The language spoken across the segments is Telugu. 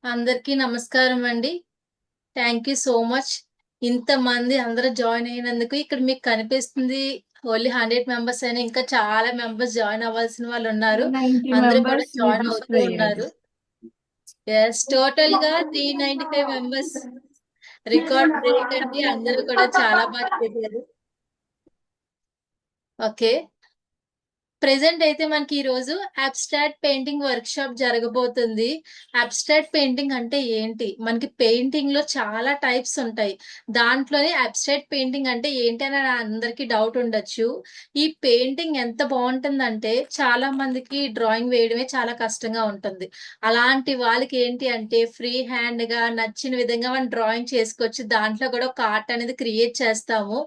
అందరికీ నమస్కారం అండి. Thank you so much. ఇంతమంది అందరూ జాయిన్ అయినందుకు. ఇక్కడ మీకు కనిపిస్తుంది ఓన్లీ 100 మెంబర్స్ అని, ఇంకా చాలా మెంబర్స్ జాయిన్ అవ్వాల్సిన వాళ్ళు ఉన్నారు. 90 అందరూ కూడా మెంబర్స్ జాయిన్ అవుతూ రిజిస్టర్ అయ్యారు. ఉన్నారు. టోటల్ గా 395 మెంబర్స్. రికార్డ్ బ్రేక్ అండి. అందరూ కూడా చాలా బాగా చేశారు. ఓకే. ప్రెజెంట్ అయితే మనకి ఈ రోజు అబ్స్ట్రాక్ట్ పెయింటింగ్ వర్క్ షాప్ జరగబోతుంది. అబ్స్ట్రాక్ట్ పెయింటింగ్ అంటే ఏంటి? మనకి పెయింటింగ్ లో చాలా టైప్స్ ఉంటాయి. దాంట్లోనే అబ్స్ట్రాక్ట్ పెయింటింగ్ అంటే ఏంటి అని అందరికి డౌట్ ఉండొచ్చు. ఈ పెయింటింగ్ ఎంత బాగుంటుందంటే చాలా మందికి డ్రాయింగ్ వేయడమే చాలా కష్టంగా ఉంటుంది. అలాంటి వాళ్ళకి ఏంటి అంటే ఫ్రీ హ్యాండ్ గా నచ్చిన విధంగా మనం డ్రాయింగ్ చేసుకోవచ్చు. దాంట్లో కూడా ఒక ఆర్ట్ అనేది క్రియేట్ చేస్తాము.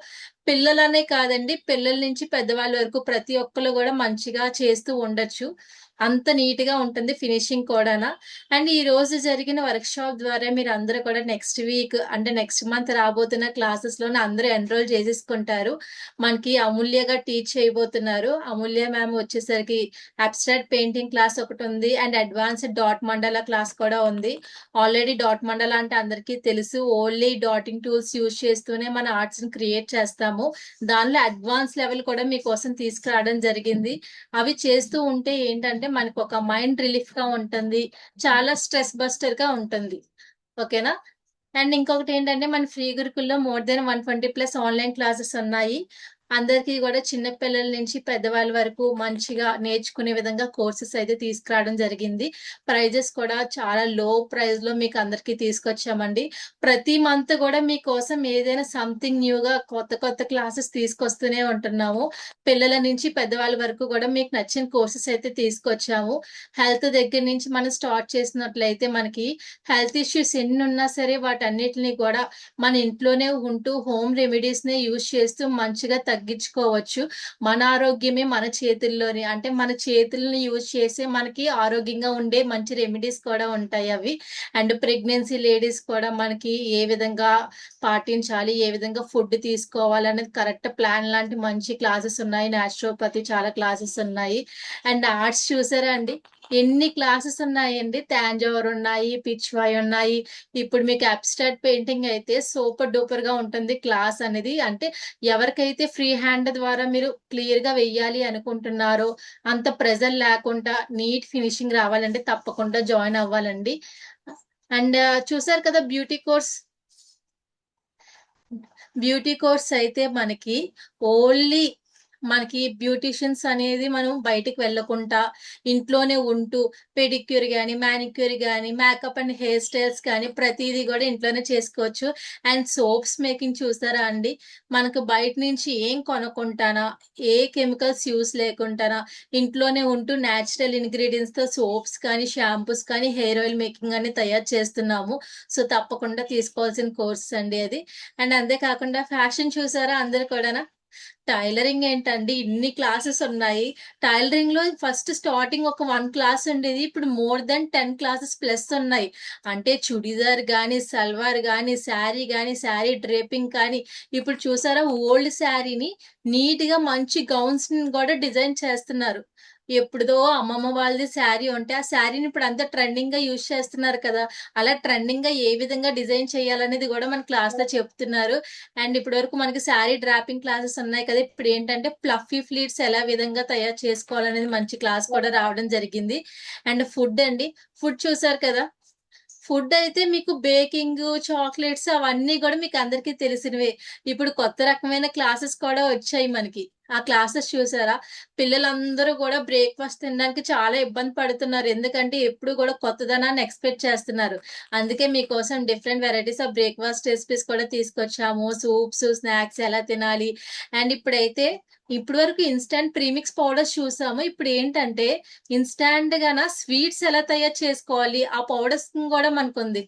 పిల్లలనే కాదండి. పిల్లల నుంచి పెద్దవాళ్ళ వరకు ప్రతి ఒక్కళ్ళు గూడా మంచిగా చేస్తూ ఉండొచ్చు. అంత నీట్‌గా ఉంటుంది ఫినిషింగ్ కూడాన. అండ్ ఈ రోజు జరిగిన వర్క్‌షాప్ ద్వారా మీరందరూ కూడా నెక్స్ట్ వీక్ అంటే నెక్స్ట్ మంత్ రాబోతున్న క్లాసెస్‌లోనే అందరూ ఎన్‌రోల్ చేసేసుకుంటారు. మనకి అమూల్యగా టీచ్ చేయబోతున్నారు. అమూల్య మ్యామ్ వచ్చేసరికి అబ్స్ట్రాక్ట్ పెయింటింగ్ క్లాస్ ఒకటుంది. అండ్ అడ్వాన్స్డ్ డాట్ మండలా క్లాస్ కూడా ఉంది. ఆల్రెడీ డాట్ మండలా అంటే అందరికీ తెలుసు. ఓన్లీ డాటింగ్ టూల్స్ యూజ్ చేస్తూనే మన ఆర్ట్స్‌ని క్రియేట్ చేస్తాము. దానిలో అడ్వాన్స్ లెవెల్ కూడా మీకోసం తీసుకురావడం జరిగింది. అవి చేస్తూ ఉంటే ఏంటంటే మనకొక మైండ్ రిలీఫ్‌గా ఉంటుంది. చాలా స్ట్రెస్ బస్టర్‌గా ఉంటుంది. ఓకేనా? అండ్ ఇంకొకటేంటంటే మన ఫ్రీ గురుకుల్‌లో మోర్ దెన్ 120+ ఆన్‌లైన్ క్లాసెస్ ఉన్నాయి. అందరికీ గూడా చిన్న పిల్లల నుంచి పెద్దవాళ్ళ వరకు మంచిగా నేర్చుకునే విధంగా కోర్సెస్ అయితే తీసుకురావడం జరిగింది. ప్రైజెస్ కూడా చాలా లో ప్రైస్‌లో మీకు అందరికీ తీసుకొచ్చామండి. ప్రతి మంత్ గూడా మీకోసం ఏదైనా సంథింగ్ న్యూగా కొత్త కొత్త క్లాసెస్ తీసుకొస్తూనే ఉంటున్నాము. పిల్లల నుంచి పెద్దవాళ్ళ వరకు గూడా మీకు నచ్చిన కోర్సెస్ అయితే తీసుకొచ్చాము. హెల్త్ దగ్గర నుంచి మనం స్టార్ట్ చేసినట్లయితే మనకి హెల్త్ ఇష్యూస్ ఎన్నున్నా సరే వాటన్నిటిని కూడా మన ఇంట్లోనే ఉంటూ హోమ్ రెమెడీస్‌నే యూజ్ చేస్తూ మంచిగా తగ్గించుకోవచ్చు. మన ఆరోగ్యమే మన చేతుల్లోనే. అంటే మన చేతుల్ని యూజ్ చేసే మనకి ఆరోగ్యంగా ఉండే మంచి రెమెడీస్ కూడా ఉంటాయి అవి. అండ్ ప్రెగ్నెన్సీ లేడీస్ కూడా మనకి ఏ విధంగా పాటించాలి, ఏ విధంగా ఫుడ్ తీసుకోవాలనేది కరెక్ట్ ప్లాన్ లాంటి మంచి క్లాసెస్ ఉన్నాయి. నేచురోపతి చాలా క్లాసెస్ ఉన్నాయి. అండ్ ఆర్ట్స్ చూసారా అండి? ఎన్ని క్లాసెస్ ఉన్నాయండి. తాంజోర్ ఉన్నాయి, పిచ్‌వాయి ఉన్నాయి. ఇప్పుడు మీకు అబ్స్ట్రాక్ట్ పెయింటింగ్ అయితే సూపర్ డూపర్‌గా ఉంటుంది క్లాస్ అనేది. అంటే ఎవరికైతే ఫ్రీ హ్యాండ్ ద్వారా మీరు క్లియర్‌గా వెయ్యాలి అనుకుంటున్నారో, అంత ప్రెజర్ లేకుండా నీట్ ఫినిషింగ్ రావాలంటే తప్పకుండా జాయిన్ అవ్వాలండి. అండ్ చూసారు కదా బ్యూటీ కోర్స్ అయితే ఓన్లీ మనకి బ్యూటీషియన్స్ అనేది మనం బయటికి వెళ్ళకుండా ఇంట్లోనే ఉంటూ పెడిక్యూర్ గాని, మానిక్యూర్ గాని, మేకప్ అండ్ హెయిర్ స్టైల్స్ కానీ ప్రతీది గూడా ఇంట్లోనే చేసుకోవచ్చు. అండ్ సోప్స్ మేకింగ్ చూసారా అండి? మనకు బయట నుంచి ఏం కొనకుండానా, ఏ కెమికల్స్ యూజ్ లేకుండానా ఇంట్లోనే ఉంటూ నేచురల్ ఇంగ్రీడియెంట్స్‌తో సోప్స్ కానీ, షాంపూస్ కానీ, హెయిర్ ఆయిల్ మేకింగ్ అని తయారు చేస్తున్నాము. సో, తప్పకుండా తీసుకోవాల్సిన కోర్స్ అండి అది. అండ్ అంతే కాకుండా ఫ్యాషన్ చూసారా అందరూ కూడానా? టైలరింగ్ ఏంటండి ఇన్ని క్లాసెస్ ఉన్నాయి. టైలరింగ్‌లో ఫస్ట్ స్టార్టింగ్ ఒక 1 క్లాస్ ఉండేది. ఇప్పుడు మోర్ థాన్ 10 క్లాసెస్ ప్లస్ ఉన్నాయి. అంటే చుడిదార్ గాని, సల్వార్ గాని, శారీ డ్రేపింగ్ కానీ, ఇప్పుడు చూసారా ఓల్డ్ శారీని నీట్‌గా మంచి గౌన్స్‌ని గూడా డిజైన్ చేస్తున్నారు. ఎప్పుడుదో అమ్మమ్మ వాళ్ళది శారీ ఉంటే, ఆ శారీని ఇప్పుడు అంతా ట్రెండింగ్‌గా యూజ్ చేస్తున్నారు కదా! అలా ట్రెండింగ్‌గా ఏ విధంగా డిజైన్ చేయాలనేది గూడా మన క్లాస్‌లో చెప్తున్నారు. అండ్ ఇప్పటివరకు మనకి శారీ డ్రాపింగ్ క్లాసెస్ ఉన్నాయి కదా! ఇప్పుడేంటంటే ఫ్లఫీ ఫ్లీట్స్ ఎలా విధంగా తయారు చేసుకోవాలనేది మంచి క్లాస్ కూడా రావడం జరిగింది. అండ్ ఫుడ్ అండి. ఫుడ్ చూసారు కదా! ఫుడ్ అయితే మీకు బేకింగు, చాక్లెట్స్ అవన్నీ గూడా మీకందరికీ తెలిసినవే. ఇప్పుడు కొత్త రకమైన క్లాసెస్ కూడా వచ్చాయి మనకి. ఆ క్లాసెస్ చూసారా? పిల్లలందరూ గూడా బ్రేక్‌ఫాస్ట్ తినడానికి చాలా ఇబ్బంది పడుతున్నారు. ఎందుకంటే ఎప్పుడు గూడా కొత్తదనాన్ని ఎక్స్‌పెక్ట్ చేస్తున్నారు. అందుకే మీకోసం different varieties of breakfast recipes కూడా తీసుకొచ్చాము. సూప్స్, స్నాక్స్ ఎలా తినాలి అండ్ ఇప్పటి వరకు ఇన్‌స్టాంట్ ప్రీమిక్స్ పౌడర్స్ చూసాము. ఇప్పుడేంటంటే ఇన్‌స్టాంట్‌గాన స్వీట్స్ ఎలా తయారు చేసుకోవాలి? ఆ పౌడర్స్ గూడా మనకుంది.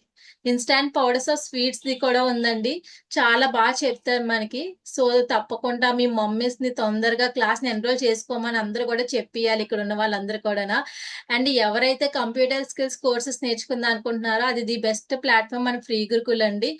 ఇన్‌స్టాంట్ పౌడర్స్ ఆఫ్ స్వీట్స్‌ది కూడా ఉందండి. చాలా చెప్తారు మనకి. సో, తప్పకుండా మీ మమ్మీస్‌ని తొందరగా క్లాస్‌ని ఎన్రోల్ చేసుకోమని అందరూ గూడా చెప్పియాలి ఇక్కడున్న వాళ్ళందరూ కూడానా. అండ్ ఎవరైతే కంప్యూటర్ స్కిల్స్ కోర్సెస్ నేర్చుకుందాం అనుకుంటున్నారో అది ది బెస్ట్ ప్లాట్‌ఫార్మ్ మన ఫ్రీ గురుకుల్ అండి.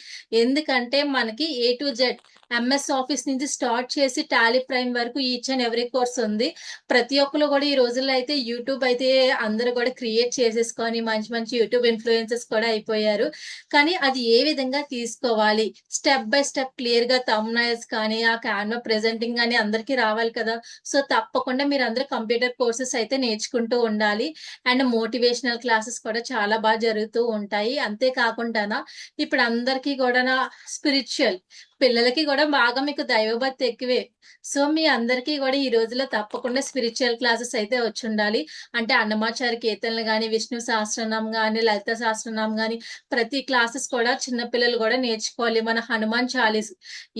ఎందుకంటే మనకి A to Z MS office నుంచి స్టార్ట్ చేసి టాలీ ప్రైమ్ వరకు ఈచ్ అండ్ ఎవ్రీ కోర్స్ ఉంది. ప్రతి ఒక్కళ్ళు కూడా ఈ రోజుల్లో అయితే యూట్యూబ్ అయితే అందరూ కూడా క్రియేట్ చేసేసుకొని మంచి మంచి యూట్యూబ్ ఇన్‌ఫ్లుయెన్సర్స్ కూడా అయిపోయారు. కానీ అది ఏ విధంగా తీసుకోవాలి? స్టెప్ బై స్టెప్ క్లియర్‌గా థంబ్‌నెయిల్స్ కానీ, ఆ క్యాన్వా ప్రెజెంటింగ్ గాని అందరికీ రావాలి కదా! సో, తప్పకుండా మీరందరూ కంప్యూటర్ కోర్సెస్ అయితే నేర్చుకుంటూ ఉండాలి. అండ్ మోటివేషనల్ క్లాసెస్ కూడా చాలా జరుగుతూ ఉంటాయి. అంతే కాకుండానా ఇప్పుడు అందరికీ కూడానా స్పిరిచ్యువల్ పిల్లలకి గూడా బాగా మీకు దైవభక్తి ఎక్కువే. సో, మీ అందరికీ గూడా ఈ రోజుల్లో తప్పకుండా స్పిరిచ్యువల్ క్లాసెస్ అయితే వచ్చుండాలి. అంటే అన్నమాచార్య కీర్తనలు గాని, విష్ణు సహస్రనామం గాని, లలిత సహస్రనామం గాని ప్రతి క్లాసెస్ కూడా చిన్న పిల్లలు గూడా నేర్చుకోవాలి. మన హనుమాన్ చాలీస్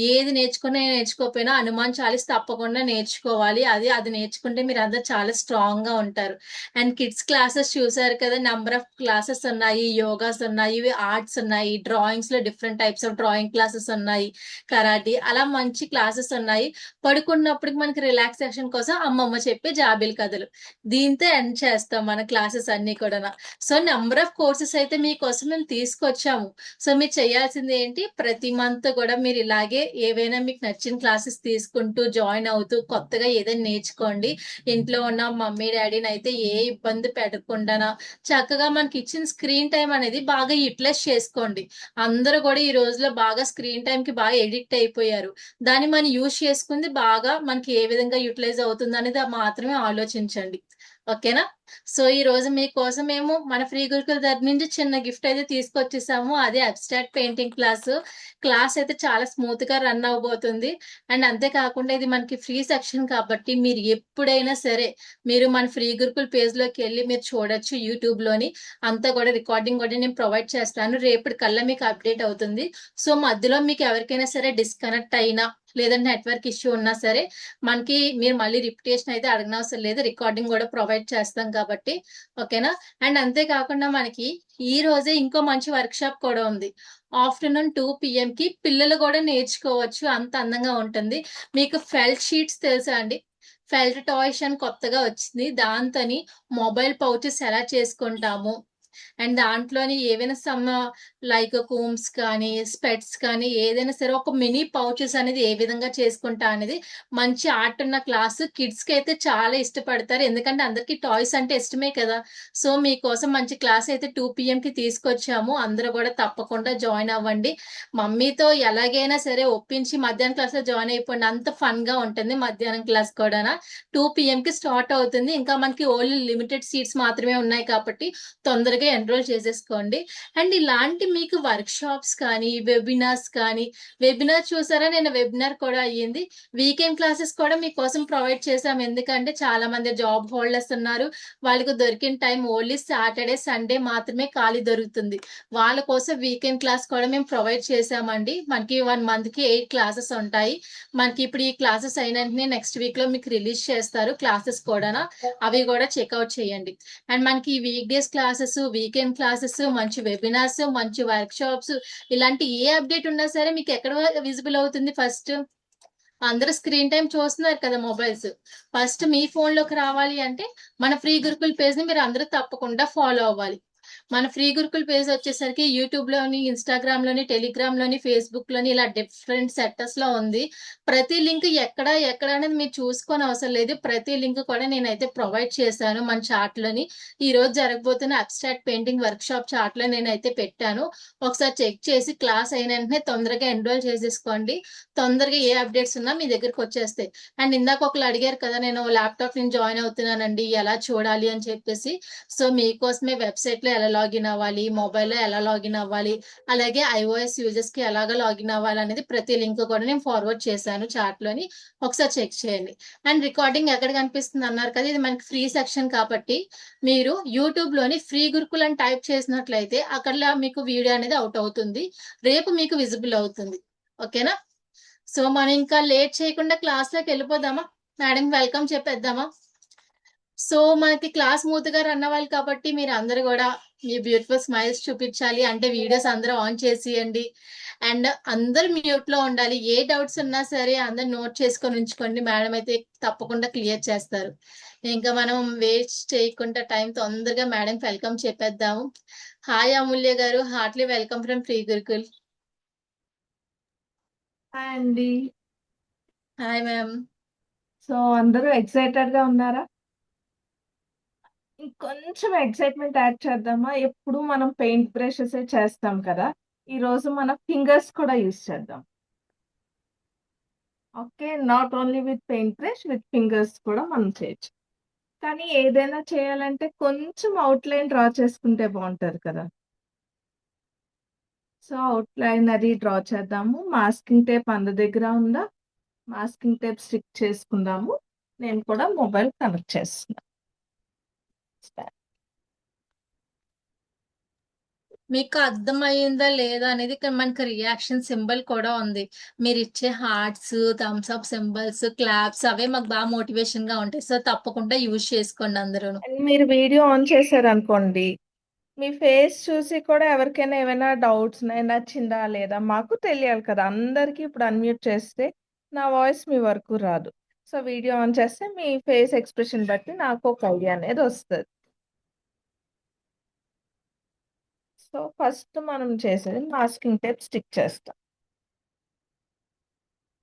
ఏది నేర్చుకున్నా, నేర్చుకోకపోయినా హనుమాన్ చాలీస్ తప్పకుండా నేర్చుకోవాలి. అది నేర్చుకుంటే మీరందరూ చాలా స్ట్రాంగ్‌గా ఉంటారు. అండ్ కిడ్స్ క్లాసెస్ చూసారు కదా! నంబర్ ఆఫ్ క్లాసెస్ ఉన్నాయి. యోగాస్ ఉన్నాయి. ఆర్ట్స్ ఉన్నాయి. డ్రాయింగ్స్‌లో different types of drawing classes ఉన్నాయి. కరాటీ అలా మంచి క్లాసెస్ ఉన్నాయి. పడుకున్నప్పటికి మనకి రిలాక్సేషన్ కోసం అమ్మమ్మ చెప్పే జాబిలి కథలు. దీంతో ఎండ్ చేస్తాం మన క్లాసెస్ అన్నీ కూడాన. సో, నంబర్ ఆఫ్ కోర్సెస్ అయితే మీకోసం మేము తీసుకొచ్చాము. సో, మీరు చేయాల్సింది ఏంటి ప్రతి మంత్ గూడా మీరు ఇలాగే ఏవైనా మీకు నచ్చిన క్లాసెస్ తీసుకుంటూ, జాయిన్ అవుతూ కొత్తగా ఏదైనా నేర్చుకోండి. ఇంట్లో ఉన్న మమ్మీ, డ్యాడీనైతే ఏ ఇబ్బంది పెట్టకుండాన చక్కగా మనకిచ్చిన స్క్రీన్ టైమ్ అనేది బాగా యుటిలైజ్ చేసుకోండి. అందరూ గూడా ఈ రోజుల్లో బాగా స్క్రీన్ టైమ్‌కి ఎడిక్ట్ అయిపోయారు. దాన్ని మనం యూజ్ చేసుకుంది బాగా మనకి ఏ విధంగా యుటిలైజ్ అవుతుందనేది మాత్రమే ఆలోచించండి. ఓకేనా? సో, ఈరోజు మీకోసం మేము మన ఫ్రీ గురుకుల తరపు నుంచి చిన్న గిఫ్ట్ అయితే తీసుకొచ్చేసాము. అదే అబ్స్ట్రాక్ట్ పెయింటింగ్ క్లాసు. క్లాస్ అయితే చాలా స్మూత్‌గా రన్ అవ్వబోతుంది. అండ్ అంతే కాకుండా ఇది మనకి ఫ్రీ సెక్షన్ కాబట్టి మీరు ఎప్పుడైనా సరే మీరు మన ఫ్రీ గురుకుల్ పేజ్‌లోకెళ్ళి మీరు చూడొచ్చు యూట్యూబ్‌లోని. అంతా గూడా రికార్డింగ్ గూడా నేను ప్రొవైడ్ చేస్తాను. రేపటికల్లా మీకు అప్‌డేట్ అవుతుంది. సో, మధ్యలో మీకు ఎవరికైనా సరే డిస్కనెక్ట్ అయినా, లేదంటే నెట్వర్క్ ఇష్యూ ఉన్నా సరే, మనకి మీరు మళ్ళీ రిపిటేషన్ అయితే అడగనవసరం లేదు. రికార్డింగ్ గూడా ప్రొవైడ్ చేస్తాం కాబట్టి. ఓకేనా? అండ్ అంతే కాకుండా మనకి ఈ రోజే ఇంకో మంచి వర్క్‌షాప్ కూడా ఉంది. ఆఫ్టర్‌నూన్ 2 పీఎంకి పిల్లలు గూడా నేర్చుకోవచ్చు. అంత అందంగా ఉంటుంది. మీకు ఫెల్ట్ షీట్స్ తెలుసా అండి? ఫెల్ట్ టాయ్స్ అని కొత్తగా వచ్చింది. దాంతోని మొబైల్ పౌచెస్ ఎలా చేసుకుంటాము అండ్ దాంట్లోని ఏవైనా లైక్ కూమ్స్ కానీ, స్పెట్స్ కానీ ఏదైనా సరే ఒక మినీ పౌచెస్ అనేది ఏ విధంగా చేసుకుంటా అనేది మంచి ఆర్ట్ ఉన్న క్లాసు కిడ్స్‌కైతే చాలా ఇష్టపడతారు. ఎందుకంటే అందరికీ టాయ్స్ అంటే ఇష్టమే కదా! సో, మీకోసం మంచి క్లాస్ అయితే 2 పీఎంకి తీసుకొచ్చాము. అందరూ గూడా తప్పకుండా జాయిన్ అవ్వండి. మమ్మీతో ఎలాగైనా సరే ఒప్పించి మధ్యాహ్నం క్లాస్‌లో జాయిన్ అయిపోండి. అంత ఫన్‌గా ఉంటుంది మధ్యాహ్నం క్లాస్ కూడాన. 2 పీఎంకి స్టార్ట్ అవుతుంది. ఇంకా మనకి ఓన్లీ లిమిటెడ్ సీట్స్ మాత్రమే ఉన్నాయి కాబట్టి తొందరగా ఎన్రోల్ చేసేసుకోండి. అండ్ ఇలాంటి మీకు వర్క్‌షాప్స్ కానీ, వెబినార్స్ కానీ, వెబినార్ చూసారా నిన్న వెబినార్ కూడా అయ్యింది. వీకెండ్ క్లాసెస్ కూడా మీకోసం ప్రొవైడ్ చేశాం. ఎందుకంటే చాలామంది జాబ్ హోల్డర్స్ ఉన్నారు. వాళ్ళకి దొరికిన టైం ఓన్లీ సాటర్‌డే, సండే మాత్రమే ఖాళీ దొరుకుతుంది. వాళ్ళ కోసం వీకెండ్ క్లాస్ కూడా మేము ప్రొవైడ్ చేశామండి. మనకి 1 మంత్‌కి 8 క్లాసెస్ ఉంటాయి. మనకి ఇప్పుడు ఈ క్లాసెస్ అయిన వెంటనే నెక్స్ట్ వీక్‌లో మీకు రిలీజ్ చేస్తారు క్లాసెస్ కూడాన. అవి కూడా చెక్‌ఔట్ చేయండి. అండ్ మనకి ఈ week days classes, weekend classes, మంచి వెబినార్స్, మంచి వర్క్‌షాప్స్ ఇలాంటి ఏ అప్‌డేట్ ఉన్నా సరే మీకు ఎక్కడ విజిబుల్ అవుతుంది ఫస్ట్? అందరూ స్క్రీన్ టైమ్ చూస్తున్నారు కదా మొబైల్స్. ఫస్ట్ మీ ఫోన్‌లోకి రావాలి అంటే మన ఫ్రీ గురుకుల్ పేజ్‌ని మీరందరూ తప్పకుండా ఫాలో అవ్వాలి. మన ఫ్రీ గురుకుల్ పేజ్ వచ్చేసరికి యూట్యూబ్‌లోని, ఇన్‌స్టాగ్రామ్‌లోని, టెలిగ్రామ్‌లోని, ఫేస్‌బుక్‌లోని ఇలా డిఫరెంట్ సెక్టర్స్‌లో ఉంది. ప్రతి లింక్ ఎక్కడ అనేది మీరు చూసుకోనవసరం లేదు. ప్రతి లింక్ కూడా నేనైతే ప్రొవైడ్ చేశాను మన చాట్‌లోని. ఈరోజు జరగబోతున్న అబ్స్ట్రాక్ట్ పెయింటింగ్ వర్క్‌షాప్ చాట్‌లో నేనైతే పెట్టాను. ఒకసారి చెక్ చేసి క్లాస్ అయిన వెంటనే తొందరగా ఎన్రోల్ చేసేసుకోండి. తొందరగా ఏ అప్‌డేట్స్ ఉన్నా మీ దగ్గరకొచ్చేస్తాయి. అండ్ ఇందాక ఒకళ్ళు అడిగారు కదా! నేను ల్యాప్‌టాప్ నుంచి జాయిన్ అవుతున్నానండి. ఎలా చూడాలి అని చెప్పేసి. సో, మీకోసమే వెబ్‌సైట్‌లో ఎలా లాగిన్ అవ్వాలి, మొబైల్‌లో ఎలా లాగిన్ అవ్వాలి, అలాగే ఐఓఎస్ యూజర్స్‌కి ఎలాగా లాగిన్ అవ్వాలనేది ప్రతి లింక్ కూడా నేను ఫార్వర్డ్ చేశాను చాట్‌లోని. ఒకసారి చెక్ చేయండి. అండ్ రికార్డింగ్ ఎక్కడ కనిపిస్తుంది అన్నారు కదా! ఇది మనకి ఫ్రీ సెక్షన్ కాబట్టి మీరు యూట్యూబ్‌లోని ఫ్రీ గురుకుల్ అని టైప్ చేసినట్లయితే అక్కడలా మీకు వీడియో అనేది అవుట్ అవుతుంది. రేపు మీకు విజిబుల్ అవుతుంది. ఓకేనా? సో, మనం ఇంకా లేట్ చేయకుండా క్లాస్‌లోకెళ్ళిపోదామా? మేడంకి వెల్కమ్ చెప్పేద్దామా? సో, మనకి క్లాస్ స్మూత్‌గా రన్ అవ్వాలి కాబట్టి మీరందరూ గూడా మీ బ్యూటిఫుల్ స్మైల్స్ చూపించాలి అంటే వీడియోస్ అందరూ ఆన్ చేసియండి. అండ్ అందరూ మ్యూట్లో ఉండాలి. ఏ డౌట్స్ ఉన్నా సరే అందరూ నోట్ చేసుకొని ఉంచుకోండి. మేడం అయితే తప్పకుండా క్లియర్ చేస్తారు. ఇంకా మనం వేస్ట్ చేయకుండా టైం తొందరగా మేడంకి welcome చెప్పేద్దాము. Hi Amulya garu, heartly welcome from Free Gurukul. Hi అండి. Hi ma'am. సో అందరూ ఎక్సైటెడ్ గా ఉన్నారా? ఇంకొంచెం ఎక్సైట్మెంట్ యాడ్ చేద్దామా? ఎప్పుడు మనం పెయింట్ బ్రషెస్ చేస్తాం కదా, ఈ రోజు మన ఫింగర్స్ కూడా యూస్ చేద్దాం. Okay, not only with paint brush, with fingers కూడా మనం చేయొచ్చు. కానీ ఏదైనా చేయాలంటే కొంచెం అవుట్ లైన్ డ్రా చేసుకుంటే బాగుంటది కదా. సో అవుట్ లైన్ అది డ్రా చేద్దాము. మాస్కింగ్ టేప్ అంద దగ్గర ఉందా? మాస్కింగ్ టేప్ స్టిక్ చేసుకుందాము. నేను కూడా మొబైల్ కనెక్ట్ చేస్తున్నా. మీకు అర్థమయ్యిందా లేదా అనేది ఇక్కడ మనకి రియాక్షన్ సింబల్ కూడా ఉంది. మీరు ఇచ్చే hearts, thumbs up symbols, claps అవే మాకు బాగా మోటివేషన్ గా ఉంటాయి. సో తప్పకుండా యూజ్ చేసుకోండి అందరూ. అండ్ మీరు వీడియో ఆన్ చేశారనుకోండి, మీ ఫేస్ చూసి కూడా ఎవరికైనా ఏమైనా డౌట్స్ నచ్చిందా లేదా మాకు తెలియాలి కదా. అందరికీ ఇప్పుడు అన్మ్యూట్ చేస్తే నా వాయిస్ మీ వరకు రాదు. సో వీడియో ఆన్ చేస్తే మీ ఫేస్ ఎక్స్ప్రెషన్ బట్టి నాకు ఒక ఐడియా అనేది వస్తుంది. సో ఫస్ట్ మనం చేసేది మాస్కింగ్ టేప్ స్టిక్ చేస్తాం.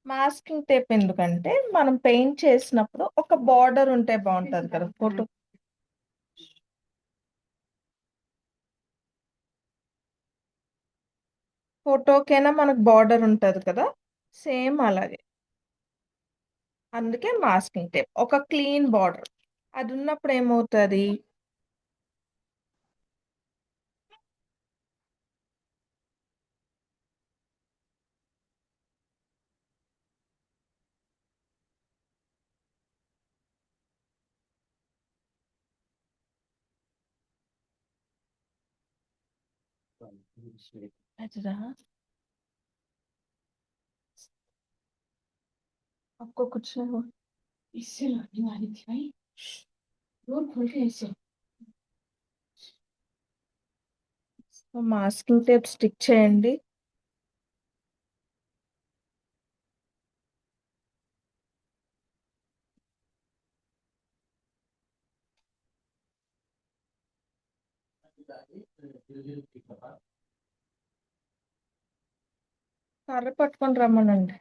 మాస్కింగ్ టేప్ ఎందుకంటే మనం పెయింట్ చేసినప్పుడు ఒక బార్డర్ ఉంటే బాగుంటది కదా. ఫోటోకైనా మనకు బార్డర్ ఉంటది కదా, సేమ్ అలాగే. అందుకే మాస్కింగ్ టేప్ ఒక క్లీన్ బార్డర్ అది ఉన్నప్పుడు ఏమవుతుంది, అదిరా आपको कुछ नहीं हुआ, इससे लड़ने वाली थी भाई, डोर खोल के ऐसे। మాస్కింగ్ టేప్ స్టిక్ చేయండి. కర్ర పట్టుకొని రమ్మనండి.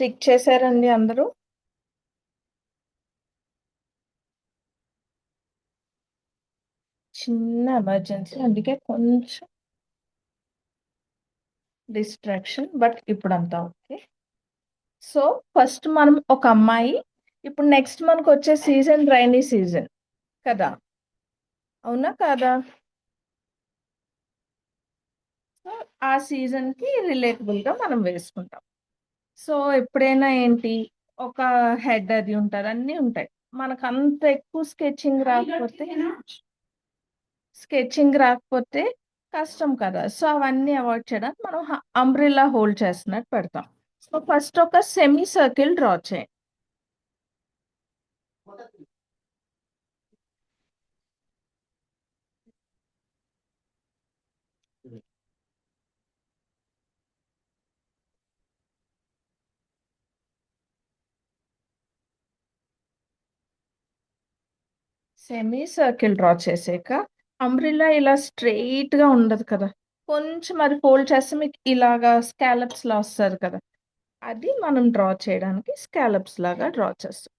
స్టిక్ చేశారండి అందరూ? చిన్న ఎమర్జెన్సీ అందుకే కొంచెం డిస్ట్రాక్షన్, బట్ ఇప్పుడు అంతా ఓకే. సో ఫస్ట్ మనం ఒక అమ్మాయి, ఇప్పుడు నెక్స్ట్ మనకు వచ్చే సీజన్ రైనీ సీజన్ కదా, అవునా కాదా? సో ఆ సీజన్ కి రిలేటబుల్ గా మనం వేసుకుంటాం. సో ఎప్పుడైనా ఏంటి, ఒక హెడ్ అది ఉంటుంది, అన్నీ ఉంటాయి. మనకు అంత ఎక్కువ స్కెచింగ్ రాకపోతే కష్టం కదా. సో అవన్నీ అవాయిడ్ చేయడానికి మనం అంబ్రిల్లా హోల్డ్ చేస్తున్నట్టు పెడతాం. సో ఫస్ట్ ఒక సెమీ సర్కిల్ డ్రా చేయండి. సెమీ సర్కిల్ డ్రా చేసాక అంబ్రిల్లా ఇలా స్ట్రెయిట్ గా ఉండదు కదా, కొంచెం అది ఫోల్డ్ చేస్తే మీకు ఇలాగా స్కాలప్స్ లా వస్తుంది కదా, అది మనం డ్రా చేయడానికి స్కాలప్స్ లాగా డ్రా చేస్తాం.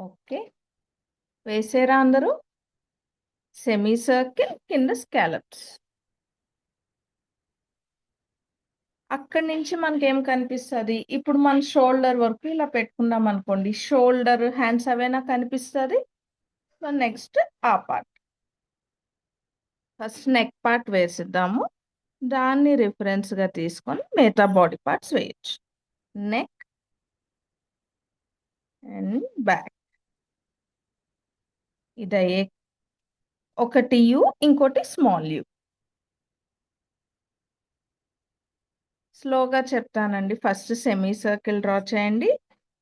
ఓకే. వేసారా అందరూ? సెమీ సర్కిల్ కింద స్కాలప్స్. అక్కడి నుంచి మనకేం కనిపిస్తది? ఇప్పుడు మన షోల్డర్ వరకు ఇలా పెట్టుకున్నాం అనుకోండి. షోల్డర్, హ్యాండ్స్ అవేనా కనిపిస్తది? సో, నెక్స్ట్ ఆ పార్ట్. ఫస్ట్ నెక్ పార్ట్ వేసిద్దాము. దాన్ని రిఫరెన్స్‌గా తీసుకొని మిగతా బాడీ పార్ట్స్ వేయొచ్చు. Neck and back. ఇదయ్యే ఒకటి యూ, ఇంకోటి స్మాల్ యూ. స్లోగా చెప్తానండి. ఫస్ట్ సెమీ సర్కిల్ డ్రా చేయండి.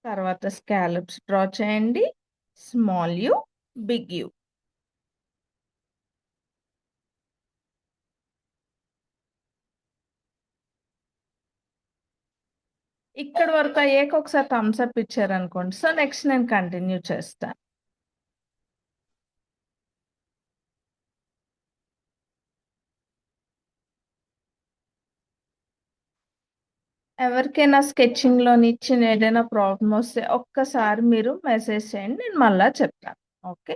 తర్వాత స్కాలప్స్ డ్రా చేయండి. Small U, big U. ఇక్కడి వరకు అయ్యాక ఒకసారి థమ్స్ అప్ ఇచ్చారనుకోండి. సో, నెక్స్ట్ నేను కంటిన్యూ చేస్తాను. ఎవరికైనా స్కెచింగ్‌లో ఇచ్చిన ఏదైనా ప్రాబ్లమ్ వస్తే ఒక్కసారి మీరు మెసేజ్ చేయండి. నేను మళ్ళా చెప్తాను. ఓకే.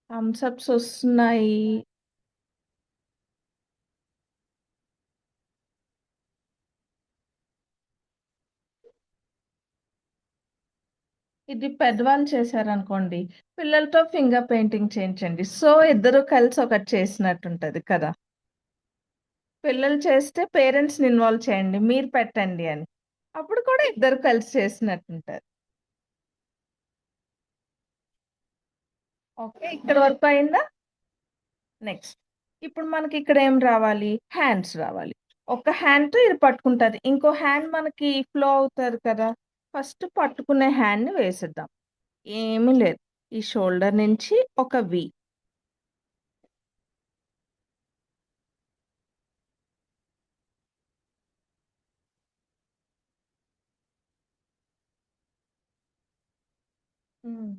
థమ్స్ అప్స్ వస్తున్నాయి. ఇది పెద్దవాళ్ళు చేశారనుకోండి. పిల్లలతో ఫింగర్ పెయింటింగ్ చేయించండి. సో, ఇద్దరు కలిసి ఒకటి చేసినట్టుంటది కదా! పిల్లలు చేస్తే పేరెంట్స్‌ని ఇన్వాల్వ్ చేయండి. మీరు పెట్టండి అని. అప్పుడు కూడా ఇద్దరు కలిసి చేసినట్టుంటది. ఓకే. ఇక్కడి వరకు అయిందా? నెక్స్ట్. ఇప్పుడు మనకి ఇక్కడ ఏం రావాలి? హ్యాండ్స్ రావాలి. ఒక హ్యాండ్‌తో ఇది పట్టుకుంటది. ఇంకో హ్యాండ్ మనకి ఫ్లో అవుతది కదా! ఫస్ట్ పట్టుకునే హ్యాండ్‌ని వేసేద్దాం. ఏమీ లేదు. ఈ షోల్డర్ నుంచి ఒక వి. హ్మ్.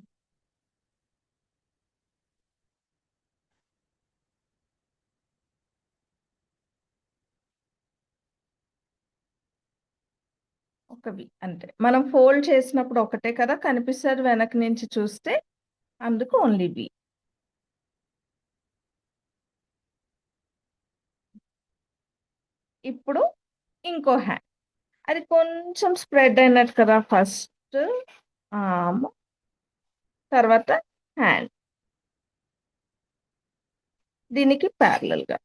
ఒక వి అంతే. మనం ఫోల్డ్ చేసినప్పుడు ఒకటే కదా కనిపిస్తది వెనక నుంచి చూస్తే. అందుకు ఓన్లీ వి. ఇప్పుడు ఇంకో హ్యాండ్. అది కొంచెం స్ప్రెడ్ అయినట్టు కదా ఫస్ట్ ఆర్మ్, తర్వాత హ్యాండ్. దీనికి ప్యారలల్‌గా.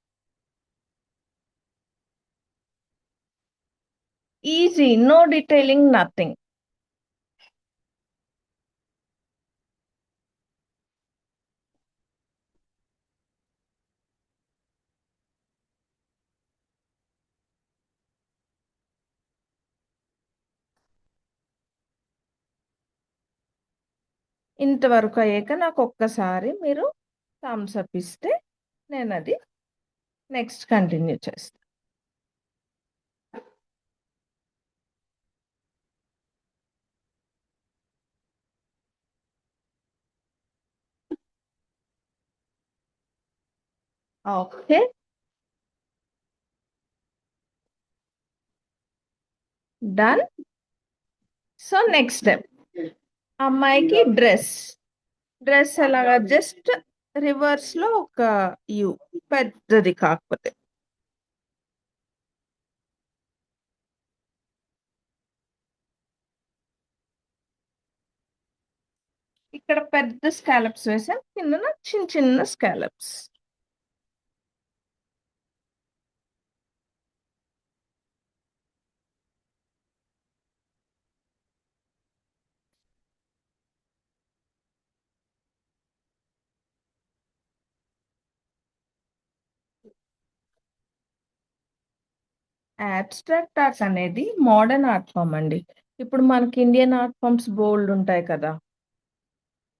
ఈజీ. No detailing nothing. ఇంతవరకు అయ్యాక నాకు ఒక్కసారి మీరు థమ్స్ అప్ ఇస్తే నేనది నెక్స్ట్ కంటిన్యూ చేస్తా. Okay. Done. So, next step. అమ్మాయికి డ్రెస్. డ్రెస్ ఎలాగా? జస్ట్ రివర్స్‌లో ఒక యూ. పెద్దది కాకపోతే. ఇక్కడ పెద్ద స్కాలప్స్ వేసాం. కిందన చిన్న చిన్న స్కాలప్స్. అబ్స్ట్రాక్ట్ ఆర్ట్ అనేది మోడర్న్ ఆర్ట్ ఫార్మ్ అండి. ఇప్పుడు మనకి ఇండియన్ ఆర్ట్ ఫార్మ్స్ బోల్డ్ ఉంటాయి కదా!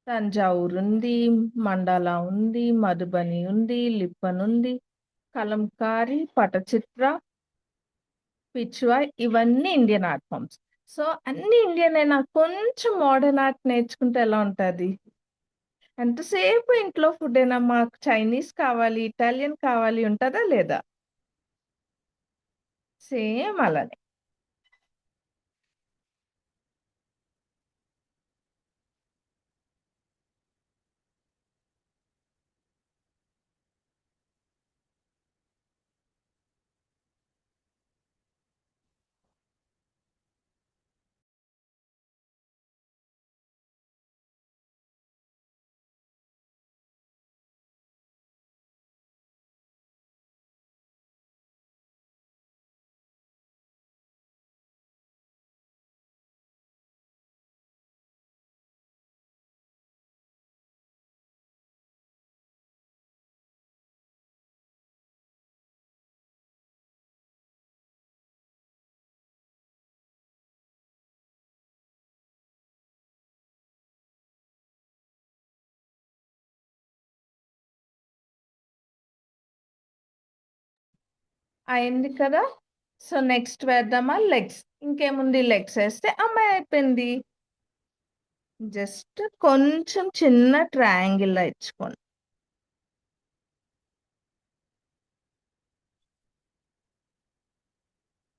తంజావూర్ ఉంది, మండాలా ఉంది, మధుబని ఉంది, లిప్పన్ ఉంది, కలంకారీ, పటచిత్ర, పిచ్వాయ్ ఇవన్నీ ఇండియన్ ఆర్ట్ ఫార్మ్స్. సో, అన్నీ ఇండియన్ అయినా కొంచెం మోడర్న్ ఆర్ట్ నేర్చుకుంటే ఎలా ఉంటది? ఎంతసేపు ఇంట్లో ఫుడ్డేనా? మాకు చైనీస్ కావాలి, ఇటాలియన్ కావాలి ఉంటదా లేదా? సేమ్ అలానే. అయింది కదా. సో నెక్స్ట్ వేద్దామా లెగ్స్. ఇంకేముంది, లెగ్స్ వేస్తే అమ్మాయి అయిపోయింది. జస్ట్ కొంచెం చిన్న ట్రయాంగిల్ ఇచ్చుకోండి.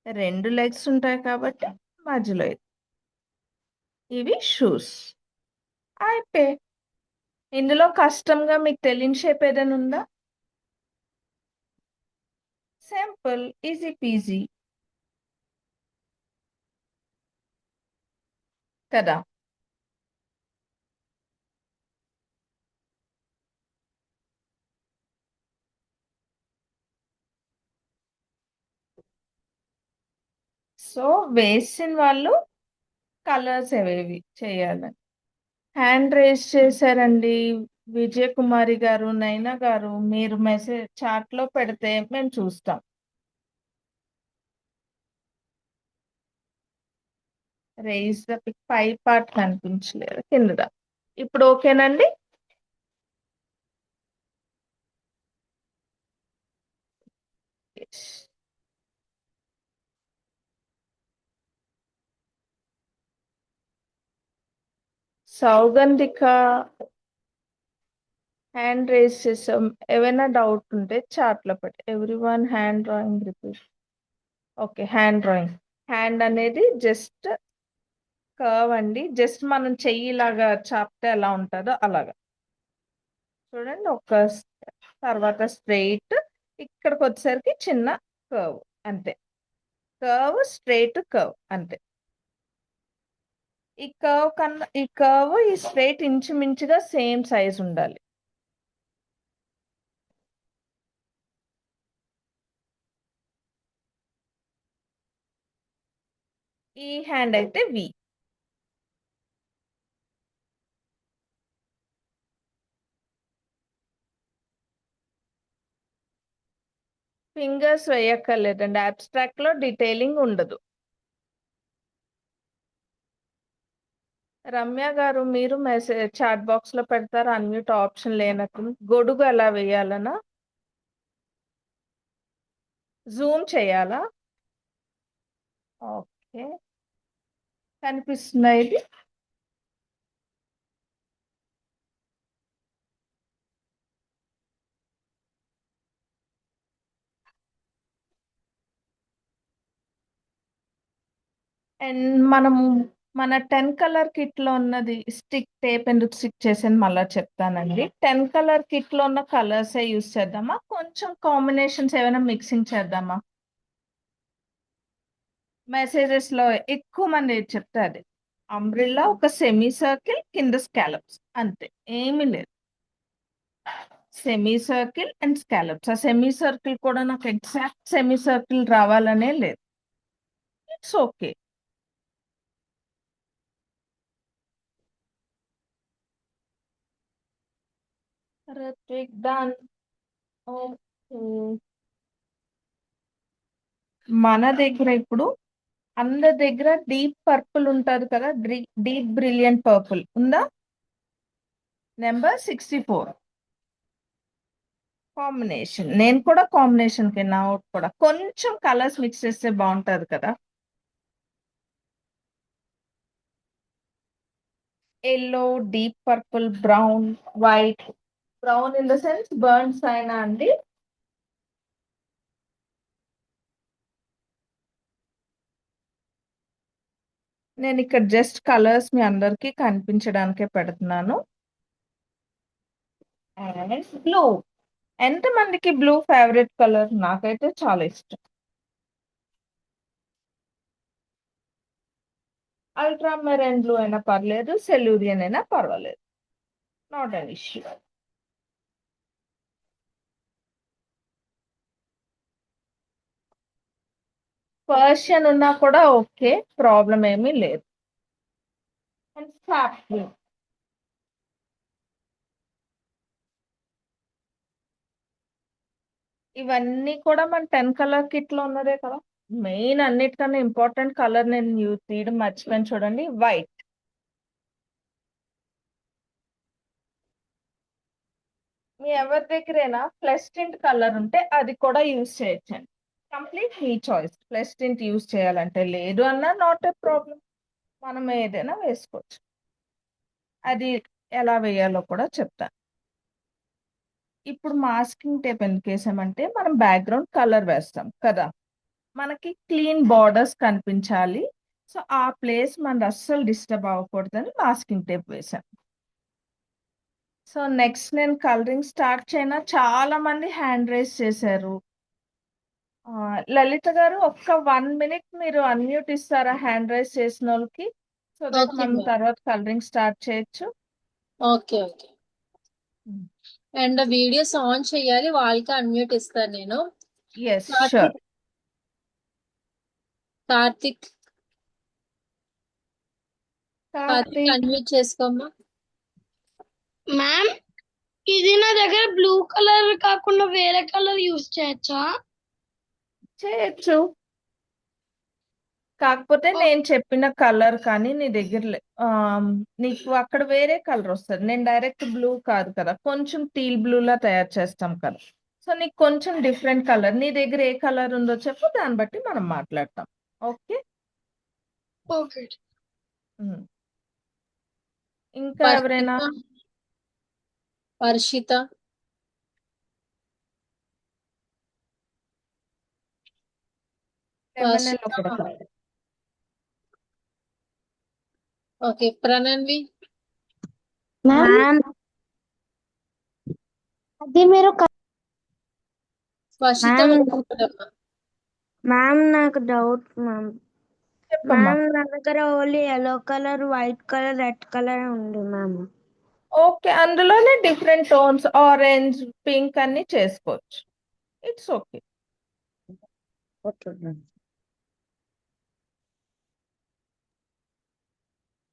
రెండు లెగ్స్ ఉంటాయి కాబట్టి మధ్యలో ఇవి షూస్ అయిపోయి. ఇందులో కష్టంగా మీకు తెలియని షేప్ ఏదైనా ఉందా? సింపుల్, ఈజీ పీజీ కదా. సో వేసిన వాళ్ళు కలర్స్ ఏవేవి చేయాలని హ్యాండ్ రేస్ చేశారండి. విజయకుమారి గారు, నైనా గారు, మీరు మెసేజ్ చాట్ లో పెడితే మేము చూస్తాం. రేస్ ద పిక్ పై పార్ట్ కనిపించలేదు, కింద. ఇప్పుడు ఓకేనండి. సౌగంధిక హ్యాండ్ రేస్ చేసాం. ఏమైనా డౌట్ ఉంటే చాట్ లో పెట్టి. Every one hand drawing repeat. Okay, hand drawing. Hand అనేది జస్ట్ కర్వ్ అండి. జస్ట్ మనం చెయ్యి లాగా చాపితే ఎలా ఉంటుందో అలాగా చూడండి. ఒక తర్వాత స్ట్రెయిట్, ఇక్కడికి వచ్చేసరికి చిన్న కర్వ్, అంతే. కర్వ్, స్ట్రెయిట్, కర్వ్, అంతే. ఈ స్ట్రెయిట్ ఇంచుమించుగా సేమ్ సైజ్ ఉండాలి. ఈ హ్యాండ్ అయితే వి. ఫింగర్స్ వేయక్కర్లేదండి. అబ్స్ట్రాక్ట్ లో డీటెయిలింగ్ ఉండదు. రమ్య గారు, మీరు మెసేజ్ చాట్ బాక్స్ లో పెడతారు అన్మ్యూట్ ఆప్షన్ లేనప్పుడు. గొడుగు ఎలా వేయాలనా? జూమ్ చేయాలా? ఓకే, కనిపిస్తుందా ఇది? అండ్ మనము మన 10 కలర్ కిట్ లో ఉన్నది స్టిక్ టేప్ ఎందుకు స్టిక్ చేసాను మళ్ళీ చెప్తానండి. 10 కలర్ కిట్ లో ఉన్న కలర్స్ యూస్ చేద్దామా, కొంచెం కాంబినేషన్స్ ఏమైనా మిక్సింగ్ చేద్దామా? మెసేజెస్ లో ఎక్కువ మంది ఏది చెప్తే అది. అంబ్రిల్లా, ఒక సెమీ సర్కిల్, కింద స్కాలప్స్, అంతే, ఏమీ లేదు. Semi circle and scallops. ఆ సెమీ సర్కిల్ కూడా నాకు ఎగ్జాక్ట్ సెమీ సర్కిల్ రావాలనే లేదు. It's okay. Rithvik done. Okay, మన దగ్గర ఇప్పుడు అందరి దగ్గర డీప్ పర్పుల్ ఉంటది కదా, డీప్ బ్రిలియంట్ పర్పుల్ ఉందా? Number 64 combination. నేను కూడా కాంబినేషన్ కి నా అవుట్ కూడా కొంచెం కలర్స్ మిక్స్ చేస్తే బాగుంటది కదా. Yellow, deep purple, brown, white. Brown in the sense burns అయినా అండి. నేను ఇక్కడ జస్ట్ కలర్స్ మీ అందరికి కనిపించడానికే పెడుతున్నాను. And blue. ఎంత మందికి బ్లూ ఫేవరెట్ కలర్? నాకైతే చాలా ఇష్టం. అల్ట్రా మెరైన్ బ్లూ అయినా పర్లేదు, సెలూరియన్ అయినా పర్వాలేదు, నాట్ అన్ ఇష్యూ. పర్షియన్ ఉన్నా కూడా ఓకే, ప్రాబ్లం ఏమీ లేదు. And sap blue. ఇవన్నీ కూడా మన 10 కలర్ కిట్ లో ఉన్నదే కదా. మెయిన్ అన్నిటికన్నా ఇంపార్టెంట్ కలర్ నేను తీయడం మర్చిపోయాను చూడండి, వైట్. మీ ఎవరి దగ్గరైనా ప్లస్ టింట్ కలర్ ఉంటే అది కూడా యూజ్ చేయొచ్చండి. కంప్లీట్ మీ చాయిస్. ప్లస్ టింట్ యూజ్ చేయాలంటే లేదు అన్నా నాట్ ఎ ప్రాబ్లం. మనం ఏదైనా వేసుకోవచ్చు. అది ఎలా వేయాలో కూడా చెప్తాను. ఇప్పుడు మాస్కింగ్ టేప్ ఎందుకు వేసామంటే మనం బ్యాక్గ్రౌండ్ కలర్ వేస్తాం కదా, మనకి క్లీన్ బార్డర్స్ కనిపించాలి. సో ఆ ప్లేస్ మన అస్సలు డిస్టర్బ్ అవ్వకూడదని మాస్కింగ్ టేప్ వేసాం. సో నెక్స్ట్ నేను కలరింగ్ స్టార్ట్ చేయనా, చాలా మంది హ్యాండ్ రైజ్ చేశారు. లలిత గారు ఒక్క 1 minute మీరు అన్మ్యూట్ ఇస్తారా హ్యాండ్ రైజ్ చేసిన వాళ్ళకి, సో దట్ ఓకే మనం మ్యామ్. తర్వాత కలరింగ్ స్టార్ట్ చేయొచ్చు. Okay okay. And videos on చేయాలి, వాళ్ళకి అన్మ్యూట్ ఇస్తాను నేను. Yes sure. Karthik Karthik Karthik Karthik unmute చేసుకోమ్మా. మ్యామ్ ఇది నా దగ్గర బ్లూ కలర్ కాకుండా వేరే కలర్ యూస్ చేయొచ్చా? చేయొచ్చు, కాకపోతే నేను చెప్పిన కలర్ కానీ నీ దగ్గర నీకు అక్కడ వేరే కలర్ వస్తుంది. నేను డైరెక్ట్ బ్లూ కాదు కదా, కొంచెం టీల్ బ్లూ లా తయారు చేస్తాం కదా. సో నీకు కొంచెం డిఫరెంట్ కలర్, నీ దగ్గర ఏ కలర్ ఉందో చెప్పు, దాన్ని బట్టి మనం మాట్లాడతాం. ఓకే. ఓకే. ఇంకా ఎవరైనా? వర్షిత MNL లో కూడా కాదు. ఓకే. ప్రణన్వి మ్యామ్ అది మీరు వర్షిత మ్యామ్ నాకు డౌట్ మ్యామ్. చెప్పమ్మా. మ్యామ్ నా దగ్గర only yellow colour, white colour, red colour ఉంది మ్యామ్. ఓకే, అందులోనే డిఫరెంట్ టోన్స్ ఆరెంజ్, పింక్ అన్ని చేసుకోవచ్చు. It's okay. Okay ma'am.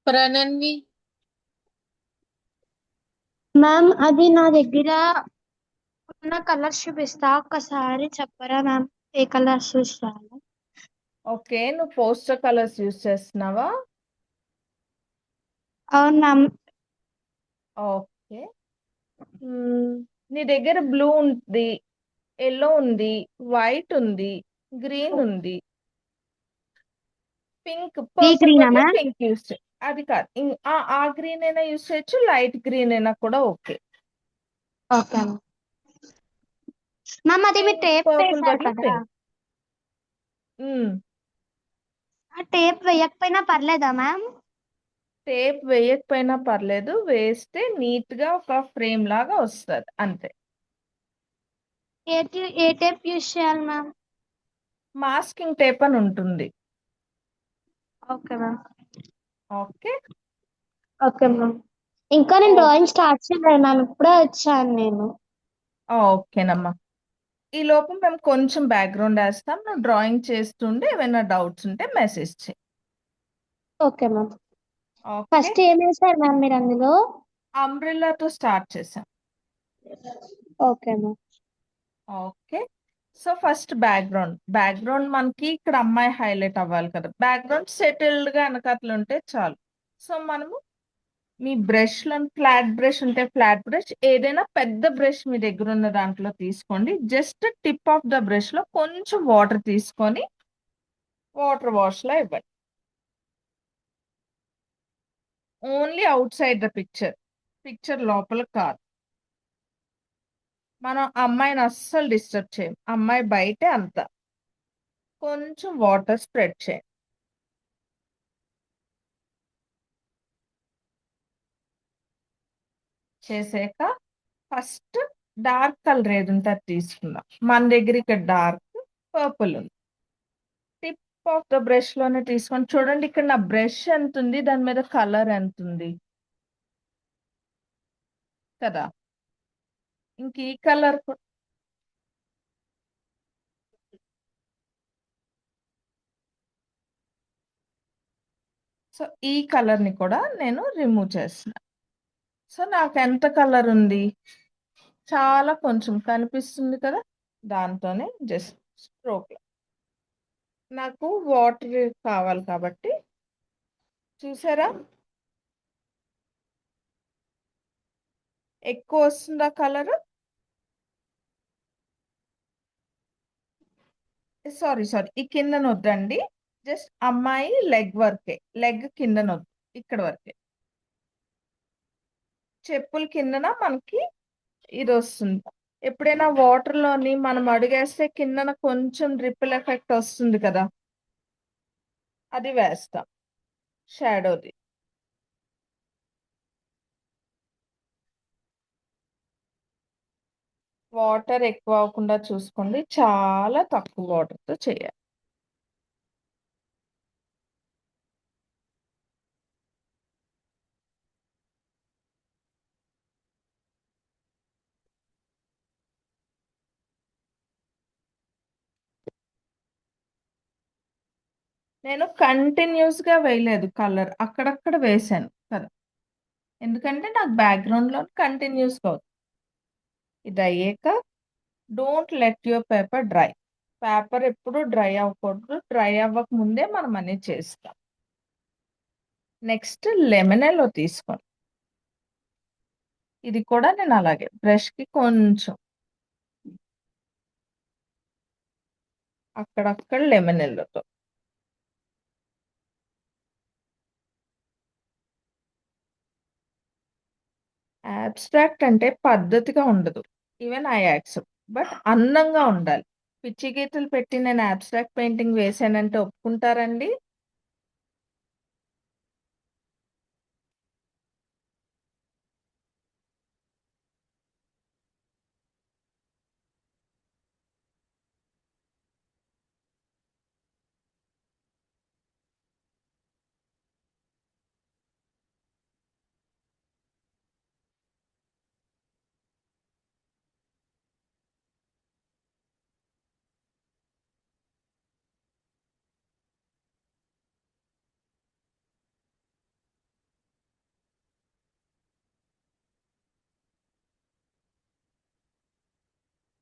Prananvi ma'am అది నా దగ్గర ఉన్న కలర్స్ చూపిస్తా, ఒక్కసారి చెప్పరా మ్యామ్ ఏ కలర్స్ యూస్ చేయాలి? ఓకే, నువ్వు పోస్టర్ కలర్స్ యూస్ చేస్తున్నావా? అవును మ్యామ్. ఓకే. నీ దగ్గర బ్లూ ఉంది, ఎల్లో ఉంది, వైట్ ఉంది, గ్రీన్ ఉంది, పింక్, ఈ పర్పుల్ గ్రీనా బదులు మ్యామ్? పింక్ యూస్ చేయి. అది కాదు, ఆ గ్రీన్ అయినా యూస్ చేయొచ్చు, లైట్ గ్రీన్ అయినా కూడా ఓకే. Okay ma'am. మ్యామ్ అది మీరు పింక్ టేప్ పర్పుల్ వేశారు బదులు కదా, పింక్. ఆ టేప్ వేయకపోయినా పర్లేదా మ్యామ్? టేప్ వేయకపోయినా పర్లేదు, వేస్తే నీట్ గా ఒక ఫ్రేమ్ లాగా వస్తుంది అంతే. ఏ టేప్ యూస్ చేయాలి మ్యామ్? మాస్కింగ్ టేప్ అని ఉంటుంది. Okay ma'am. Okay. Okay ma'am. ఇంకా నేను డ్రాయింగ్ స్టార్ట్ చేయలేదు మ్యామ్, ఇప్పుడే వచ్చాను నేను. ఓకేనమ్మా. ఈ లోపు మేము కొంచెం బ్యాక్గ్రౌండ్ వేస్తాం, నువ్వు డ్రాయింగ్ చేస్తుండే ఏమైనా డౌట్స్ ఉంటే మెసేజ్ చేయి. Okay ma'am. ఓకే. ఫస్ట్ ఏం వేశారు మ్యామ్ మీరు అందులో? అంబ్రెల్లాతో స్టార్ట్ చేసాం. Okay ma'am. Okay. So first background మనకి ఇక్కడ అమ్మాయి హైలైట్ అవ్వాలి కదా, బ్యాక్గ్రౌండ్ సెటిల్డ్ గా వెనకట్లు ఉంటే చాలు. సో మనము మీ బ్రష్లను, ఫ్లాట్ బ్రష్ ఉంటే ఫ్లాట్ బ్రష్, ఏదైనా పెద్ద బ్రష్ మీ దగ్గర ఉన్న దాంట్లో తీసుకోండి. Just tip of the brush లో కొంచెం వాటర్ తీసుకొని వాటర్ వాష్ లా ఇవ్వండి. Only out side the picture లోపల కాదు. మనం అమ్మాయిని అస్సలు డిస్టర్బ్ చేయం, అమ్మాయి బయటే అంతా. కొంచెం వాటర్ స్ప్రెడ్ చేయండి. చేసాక ఫస్ట్ డార్క్ కలర్ ఏది ఉంటే అది తీసుకుందాం. మన దగ్గర ఇక్కడ డార్క్ పర్పుల్ ఉంది. టిప్ ఆఫ్ ద బ్రష్ లోనే తీసుకొని చూడండి, ఇక్కడ నా బ్రష్ ఎంత ఉంది, దాని మీద కలర్ ఎంత ఉంది కదా. ఇంక ఈ కలర్ సో ఈ కలర్ ని కూడా నేను రిమూవ్ చేస్తున్నా. సో నాకు ఎంత కలర్ ఉంది, చాలా కొంచెం కనిపిస్తుంది కదా, దాంతోనే జస్ట్ స్ట్రోక్. నాకు వాటర్ కావాలి కాబట్టి చూసారా ఎక్కువ వస్తుందా కలర్. సారీ సారీ, ఈ కిందన వద్దండి. జస్ట్ అమ్మాయి లెగ్ వరకే, లెగ్ కిందన వద్దు, ఇక్కడ వరకే. చెప్పుల కిందన మనకి ఇది వస్తుంది. ఎప్పుడైనా వాటర్లోని మనం అడుగేస్తే కిందన కొంచెం రిపిల్ ఎఫెక్ట్ వస్తుంది కదా, అది వేస్తాం షాడోది. వాటర్ ఎక్కువ అవ్వకుండా చూసుకోండి, చాలా తక్కువ వాటర్తో చేయాలి. నేను కంటిన్యూస్ గా వేయలేదు కలర్, అక్కడక్కడ వేసాను కదా, ఎందుకంటే నాకు బ్యాక్గ్రౌండ్ లో కంటిన్యూస్ గా అవుతుంది. ఇది అయ్యాక don't let your paper dry. Paper ఎప్పుడు డ్రై అవ్వకూడదు, డ్రై అవ్వక ముందే మనం అన్ని చేస్తాం. నెక్స్ట్ లెమనెల్లో తీసుకోండి. ఇది కూడా నేను అలాగే బ్రష్ కి కొంచెం అక్కడక్కడ లెమనెల్లోతో. అబ్స్ట్రాక్ట్ అంటే పద్ధతిగా ఉండదు, ఈవెన్ ఐ యాక్సెప్ట్, బట్ అందంగా ఉండాలి. పిచ్చి గీతలు పెట్టి నేను అబ్స్ట్రాక్ట్ పెయింటింగ్ వేసానంటే ఒప్పుకుంటారండి?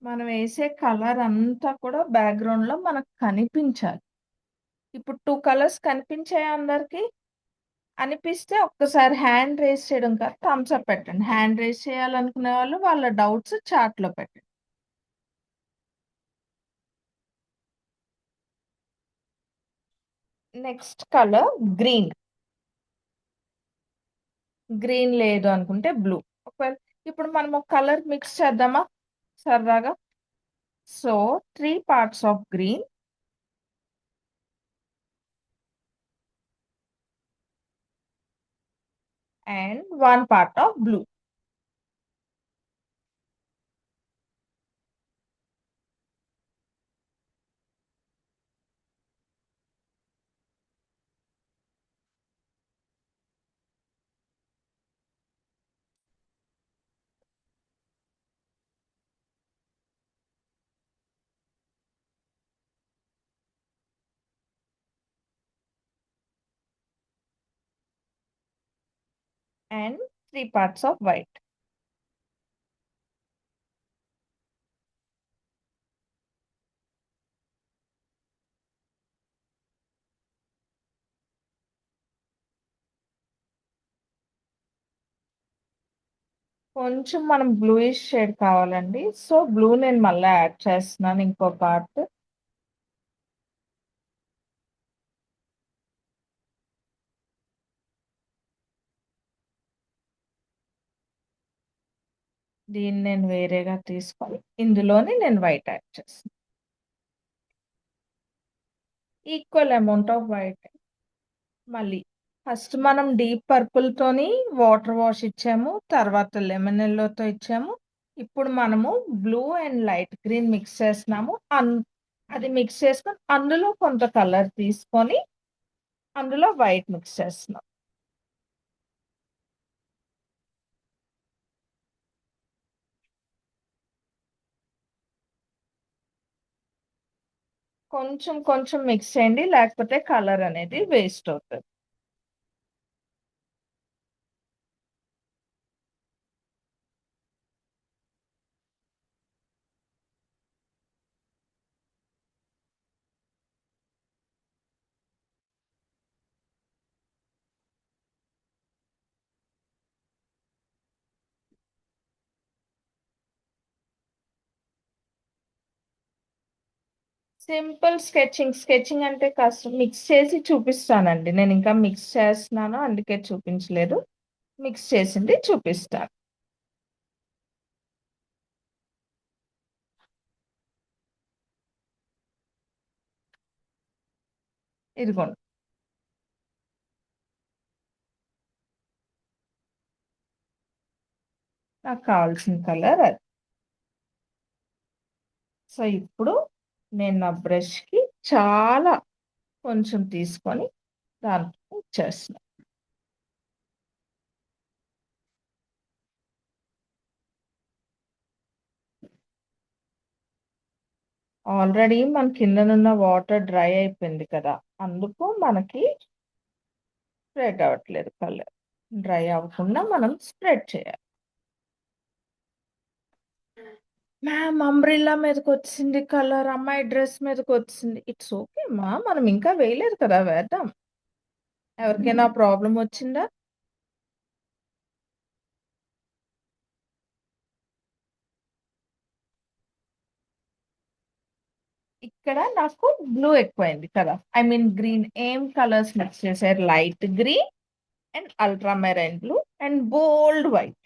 మనం వేసే కలర్ అంతా కూడా బ్యాక్గ్రౌండ్ లో మనకు కనిపించాలి. ఇప్పుడు 2 కలర్స్ కనిపించాయి అందరికి. అనిపిస్తే ఒక్కసారి హ్యాండ్ రేస్ చేయడం కాదు, థమ్స్ అప్ పెట్టండి. హ్యాండ్ రేస్ చేయాలనుకునే వాళ్ళు వాళ్ళ డౌట్స్ చాట్ లో పెట్టండి. Next colour green. గ్రీన్ లేదు అనుకుంటే బ్లూ. ఒకవేళ ఇప్పుడు మనం ఒక కలర్ మిక్స్ చేద్దామా సరదాగా? So 3 parts of green and 1 part of blue. And 3 parts off white. కొంచెం మనం బ్లూయిష్ షేడ్ కావాలండి, సో బ్లూ నేను మళ్ళీ యాడ్ చేస్తున్నాను ఇంకో పార్ట్. దీన్ని నేను వేరేగా తీసుకొని ఇందులోనే నేను వైట్ యాడ్ చేస్తాను. Equal amount off white. మళ్ళీ ఫస్ట్ మనం డీప్ పర్పుల్ తోని వాటర్ వాష్ ఇచ్చాము, తర్వాత లెమన్ ఎల్లోతో ఇచ్చాము. ఇప్పుడు మనము blue and light green mix చేస్తున్నాము. అది మిక్స్ చేసుకొని అందులో కొంత కలర్ తీసుకొని అందులో వైట్ మిక్స్ చేస్తున్నాం. కొంచెం కొంచెం మిక్స్ చేయండి, లేకపోతే కలర్ అనేది వేస్ట్ అవుతుంది. సింపుల్ స్కెచింగ్ అంటే కష్టం. మిక్స్ చేసి చూపిస్తానండి. నేను ఇంకా మిక్స్ చేస్తున్నాను, అందుకే చూపించలేదు. మిక్స్ చేసింది చూపిస్తాను. ఇదిగోండి. నాకు కావాల్సిన కలర్ అది. సో ఇప్పుడు నేను నా బ్రష్కి చాలా కొంచెం తీసుకొని దాంట్లో ఇచ్చేస్తున్నాను. ఆల్రెడీ మన కిందనున్న వాటర్ డ్రై అయిపోయింది కదా, అందుకు మనకి స్ప్రెడ్ అవ్వట్లేదు కలర్. డ్రై అవ్వకుండా మనం స్ప్రెడ్ చేయాలి. మ్యామ్ అంబ్రిల్లా మీదకి వచ్చింది కలర్, అమ్మాయి డ్రెస్ మీదకి వచ్చింది. ఇట్స్ ఓకే మా, మనం ఇంకా వేయలేదు కదా, వేద్దాం. ఎవరికైనా ప్రాబ్లం వచ్చిందా? ఇక్కడ నాకు బ్లూ ఎక్కువైంది కదా, ఐ మీన్ గ్రీన్. ఏం కలర్స్ మిక్స్ చేశారు? Light green and ultra marine blue and bold white.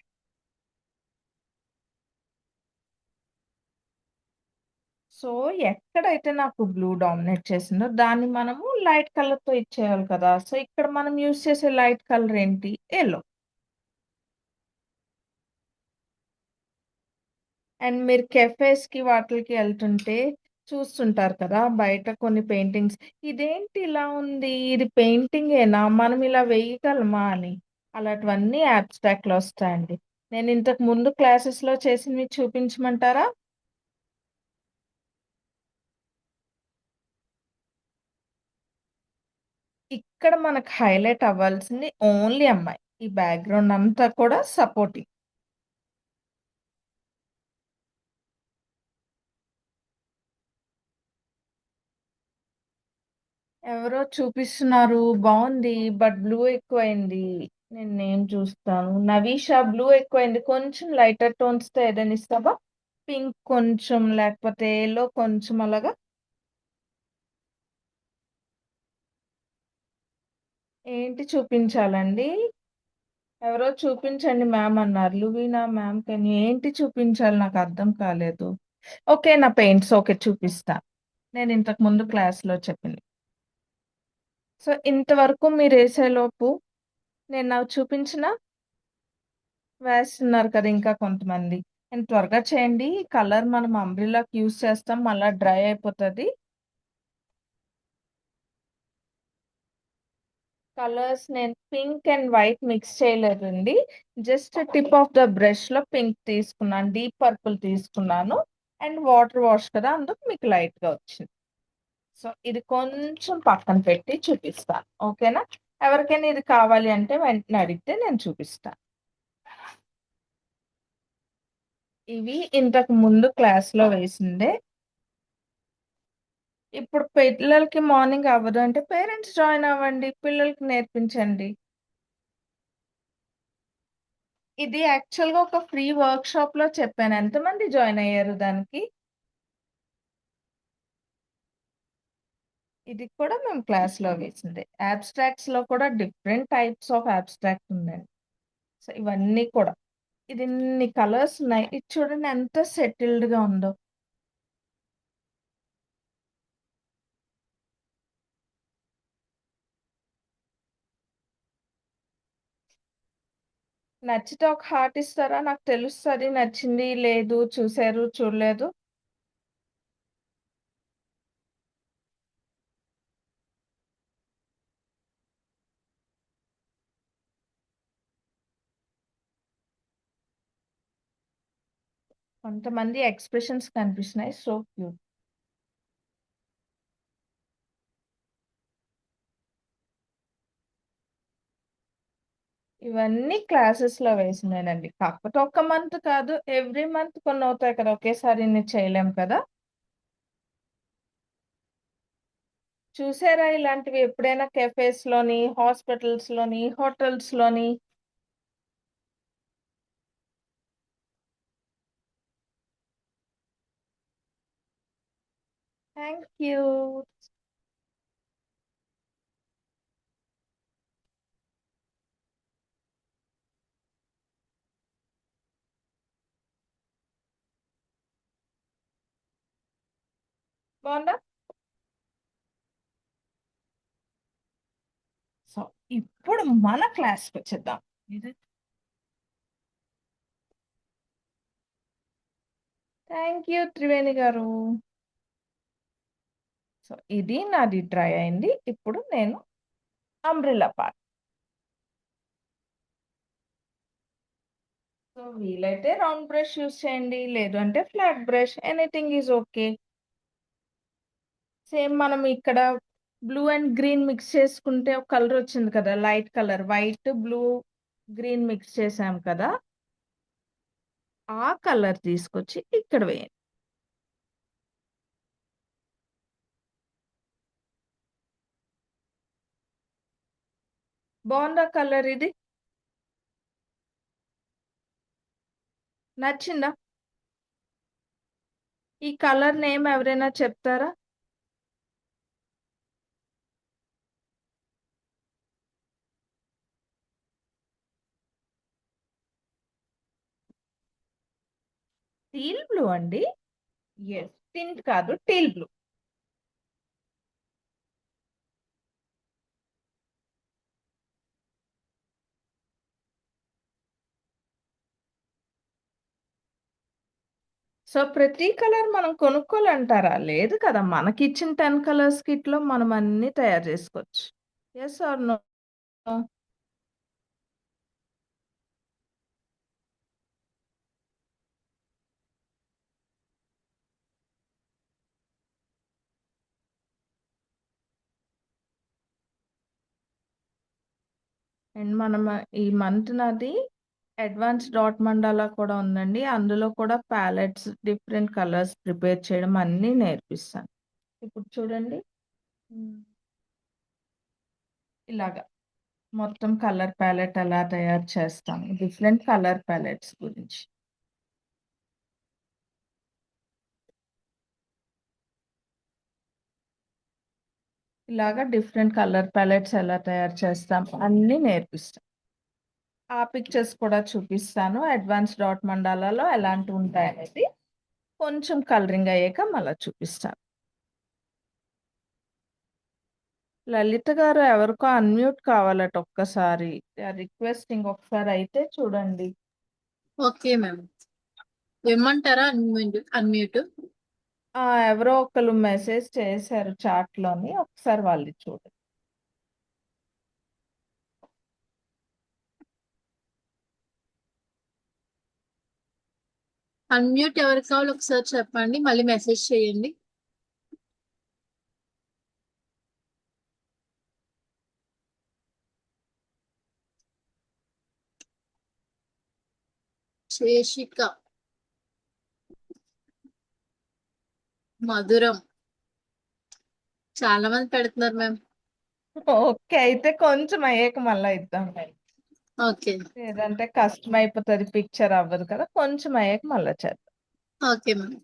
So ఎక్కడైతే నాకు బ్లూ డామినేట్ చేసిందో దాన్ని మనము లైట్ కలర్ తో ఇచ్చేయాలి కదా. సో ఇక్కడ మనం యూస్ చేసే లైట్ కలర్ ఏంటి? ఎల్లో. అండ్ మీరు కెఫేస్ కి వాటికి వెళ్తుంటే చూస్తుంటారు కదా, బయట కొన్ని పెయింటింగ్స్. ఇదేంటి ఇలా ఉంది, ఇది పెయింటింగ్ ఏనా, మనం ఇలా వేయగలమా అని. అలాంటివన్నీ abstract లో వస్తాయండి. నేను ఇంతకు ముందు క్లాసెస్ లో చేసినవి చూపించమంటారా? ఇక్కడ మనకు హైలైట్ అవ్వాల్సింది ఓన్లీ అమ్మాయి. ఈ బ్యాక్గ్రౌండ్ అంతా కూడా సపోర్టింగ్. ఎవరో చూపిస్తున్నారు బాగుంది, బట్ బ్లూ ఎక్కువైంది. నేను చూస్తాను. నవీషా, బ్లూ ఎక్కువైంది, కొంచెం లైటర్ టోన్స్ తో ఏదైనా ఇస్తావా? పింక్ కొంచెం, లేకపోతే ఎల్లో కొంచెం అలాగా. ఏంటి చూపించాలండి? ఎవరో చూపించండి మ్యామ్ అన్నారు. లువీనా మ్యామ్ కానీ ఏంటి చూపించాలి, నాకు అర్థం కాలేదు. ఓకే, నా పెయింట్స్ ఓకే చూపిస్తా. నేను ఇంతకు ముందు క్లాస్లో చెప్పింది. సో ఇంతవరకు మీరు వేసేలోపు నేను నాకు చూపించిన వేస్తున్నారు కదా ఇంకా కొంతమంది. నేను త్వరగా చేయండి. కలర్ మనం అంబ్రిల్లాకి యూస్ చేస్తాం, మళ్ళీ డ్రై అయిపోతుంది. కలర్స్ నేను పింక్ అండ్ వైట్ మిక్స్ చేయలేదండి. Just tip of the brush లో పింక్ తీసుకున్నాను, డీప్ పర్పుల్ తీసుకున్నాను. అండ్ వాటర్ వాష్ కదా, అందుకు మీకు లైట్ గా వచ్చింది. సో ఇది కొంచెం పక్కన పెట్టి చూపిస్తాను, ఓకేనా? ఎవరికైనా ఇది కావాలి అంటే వెంటనే అడిగితే నేను చూపిస్తాను. ఇవి ఇంతకు ముందు క్లాస్ లో వేసిందే. ఇప్పుడు పిల్లలకి మార్నింగ్ అవ్వదు అంటే పేరెంట్స్ జాయిన్ అవ్వండి, పిల్లలకి నేర్పించండి. ఇది యాక్చువల్ గా ఒక ఫ్రీ వర్క్ షాప్ లో చెప్పాను. ఎంతమంది జాయిన్ అయ్యారు దానికి? ఇది కూడా మేము క్లాస్ లో వేసింది. అబ్స్ట్రాక్ట్స్ లో కూడా డిఫరెంట్ టైప్స్ ఆఫ్ అబ్స్ట్రాక్ట్ ఉందండి. సో ఇవన్నీ కూడా, ఇది ఇన్ని కలర్స్ ఉన్నాయి. ఇది చూడండి ఎంత సెటిల్డ్ గా ఉందో. నచ్చితే ఒక హార్ట్ ఇస్తారా? నాకు తెలుస్తుంది నచ్చింది లేదు, చూసారు చూడలేదు. కొంతమంది ఎక్స్ప్రెషన్స్ కనిపిస్తున్నాయి. So cute. ఇవన్నీ క్లాసెస్ లో వేసినానండి. కాకపోతే ఒక్క మంత్ కాదు, ఎవ్రీ మంత్ కొన్ని అవుతాయి కదా, ఒకేసారి ఇన్ని చేయలేం కదా. చూసారా ఇలాంటివి ఎప్పుడైనా కెఫేస్ లోని, హాస్పిటల్స్ లోని, హోటల్స్ లోని? Thank you. బాగుందా? సో ఇప్పుడు మన క్లాస్కి వచ్చేద్దాం. థ్యాంక్ యూ త్రివేణి గారు. సో ఇది నాది డ్రై అయింది. ఇప్పుడు నేను అంబ్రెల్లా పార్ట్. సో వీలైతే రౌండ్ బ్రష్ యూస్ చేయండి, లేదు అంటే flat brush, anything is okay. Same మనం ఇక్కడ బ్లూ అండ్ గ్రీన్ మిక్స్ చేసుకుంటే ఒక కలర్ వచ్చింది కదా, light colour, white blue green mix చేసాం కదా, ఆ కలర్ తీసుకొచ్చి ఇక్కడ వేయండి. బాగుందా కలర్? ఇది నచ్చిందా? ఈ కలర్ నేమ్ ఎవరైనా చెప్తారా? టీల్ బ్లూ అండి. ఎస్, టింట్ కాదు, టీల్ బ్లూ. సో ప్రతి కలర్ మనం కొనుక్కోవాలంటారా? లేదు కదా, మనకి ఇచ్చిన 10 కలర్స్ కిట్ లో మనం అన్ని తయారు చేసుకోవచ్చు. Yes are no? అండ్ మనం ఈ మంత్ నాది అడ్వాన్స్ డాట్ మండాలా కూడా ఉందండి. అందులో కూడా ప్యాలెట్స్, డిఫరెంట్ కలర్స్ ప్రిపేర్ చేయడం అన్నీ నేర్పిస్తాను. ఇప్పుడు చూడండి, ఇలాగా మొత్తం కలర్ ప్యాలెట్ ఎలా తయారు చేస్తాం, డిఫరెంట్ కలర్ ప్యాలెట్స్ గురించి. ఇలాగా డిఫరెంట్ కలర్ ప్యాలెట్స్ ఎలా తయారు చేస్తాం అన్నీ నేర్పిస్తాం. ఆ పిక్చర్స్ కూడా చూపిస్తాను. అడ్వాన్స్ డాట్ మండాలాలో ఎలాంటి ఉంటాయి అనేది కొంచెం కలరింగ్ అయ్యాక మళ్ళీ చూపిస్తాను. లలిత గారు ఎవరికో అన్మ్యూట్ కావాలట, ఒక్కసారి రిక్వెస్టింగ్, ఒకసారి అయితే చూడండి. ఓకే మ్యామ్, ఇమ్మంటారా అన్మ్యూట్? ఎవరో ఒకరు మెసేజ్ చేశారు చాట్ లోని, ఒకసారి వాళ్ళు చూడండి. అన్మ్యూట్ ఎవరికి కావాలో ఒకసారి చెప్పండి, మళ్ళీ మెసేజ్ చేయండి. శేషిక, మధురం, చాలా మంది పెడుతున్నారు మ్యామ్. ఓకే, అయితే కొంచెం అయ్యాక మళ్ళీ ఇద్దాం. ఓకే. లేదంటే కష్టం అయిపోతుంది, పిక్చర్ అవ్వదు కదా, కొంచెం అయ్యాక మళ్ళీ చేద్దాం. Okay ma'am.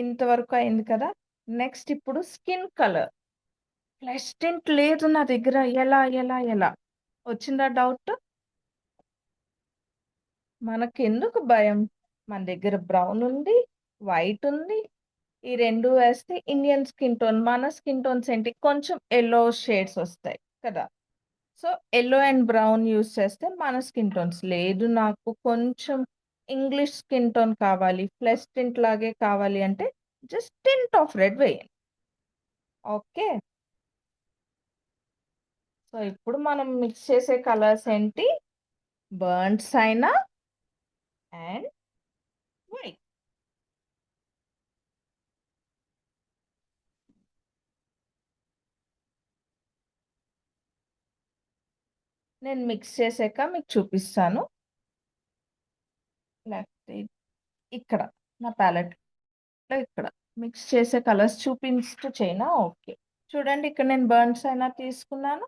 ఇంతవరకు అయింది కదా. నెక్స్ట్ ఇప్పుడు స్కిన్ కలర్. ఫ్లెష్ టింట్ లేదు నా దగ్గర, ఎలా ఎలా ఎలా వచ్చిందా డౌట్? మనకెందుకు భయం? మన దగ్గర బ్రౌన్ ఉంది, వైట్ ఉంది. ఈ రెండు వేస్తే ఇండియన్ స్కిన్ టోన్, మన స్కిన్ టోన్స్ ఏంటి, కొంచెం ఎల్లో షేడ్స్ వస్తాయి కదా. So yellow and brown use చేస్తే మన స్కిన్ టోన్స్. లేదు నాకు కొంచెం ఇంగ్లీష్ స్కిన్ టోన్ కావాలి, ఫ్లెష్ టింట్ లాగే కావాలి అంటే జస్ట్ టింట్ ఆఫ్ రెడ్ వేయండి. ఓకే. సో ఇప్పుడు మనం మిక్స్ చేసే కలర్స్ ఏంటి? Burnt sienna and white. నేను మిక్స్ చేసాక మీకు చూపిస్తాను. లేకపోతే ఇక్కడ నా ప్యాలెట్ ఇక్కడ మిక్స్ చేసే కలర్స్ చూపిస్తూ చైనా. ఓకే, చూడండి ఇక్కడ నేను బర్న్స్ అయినా తీసుకున్నాను.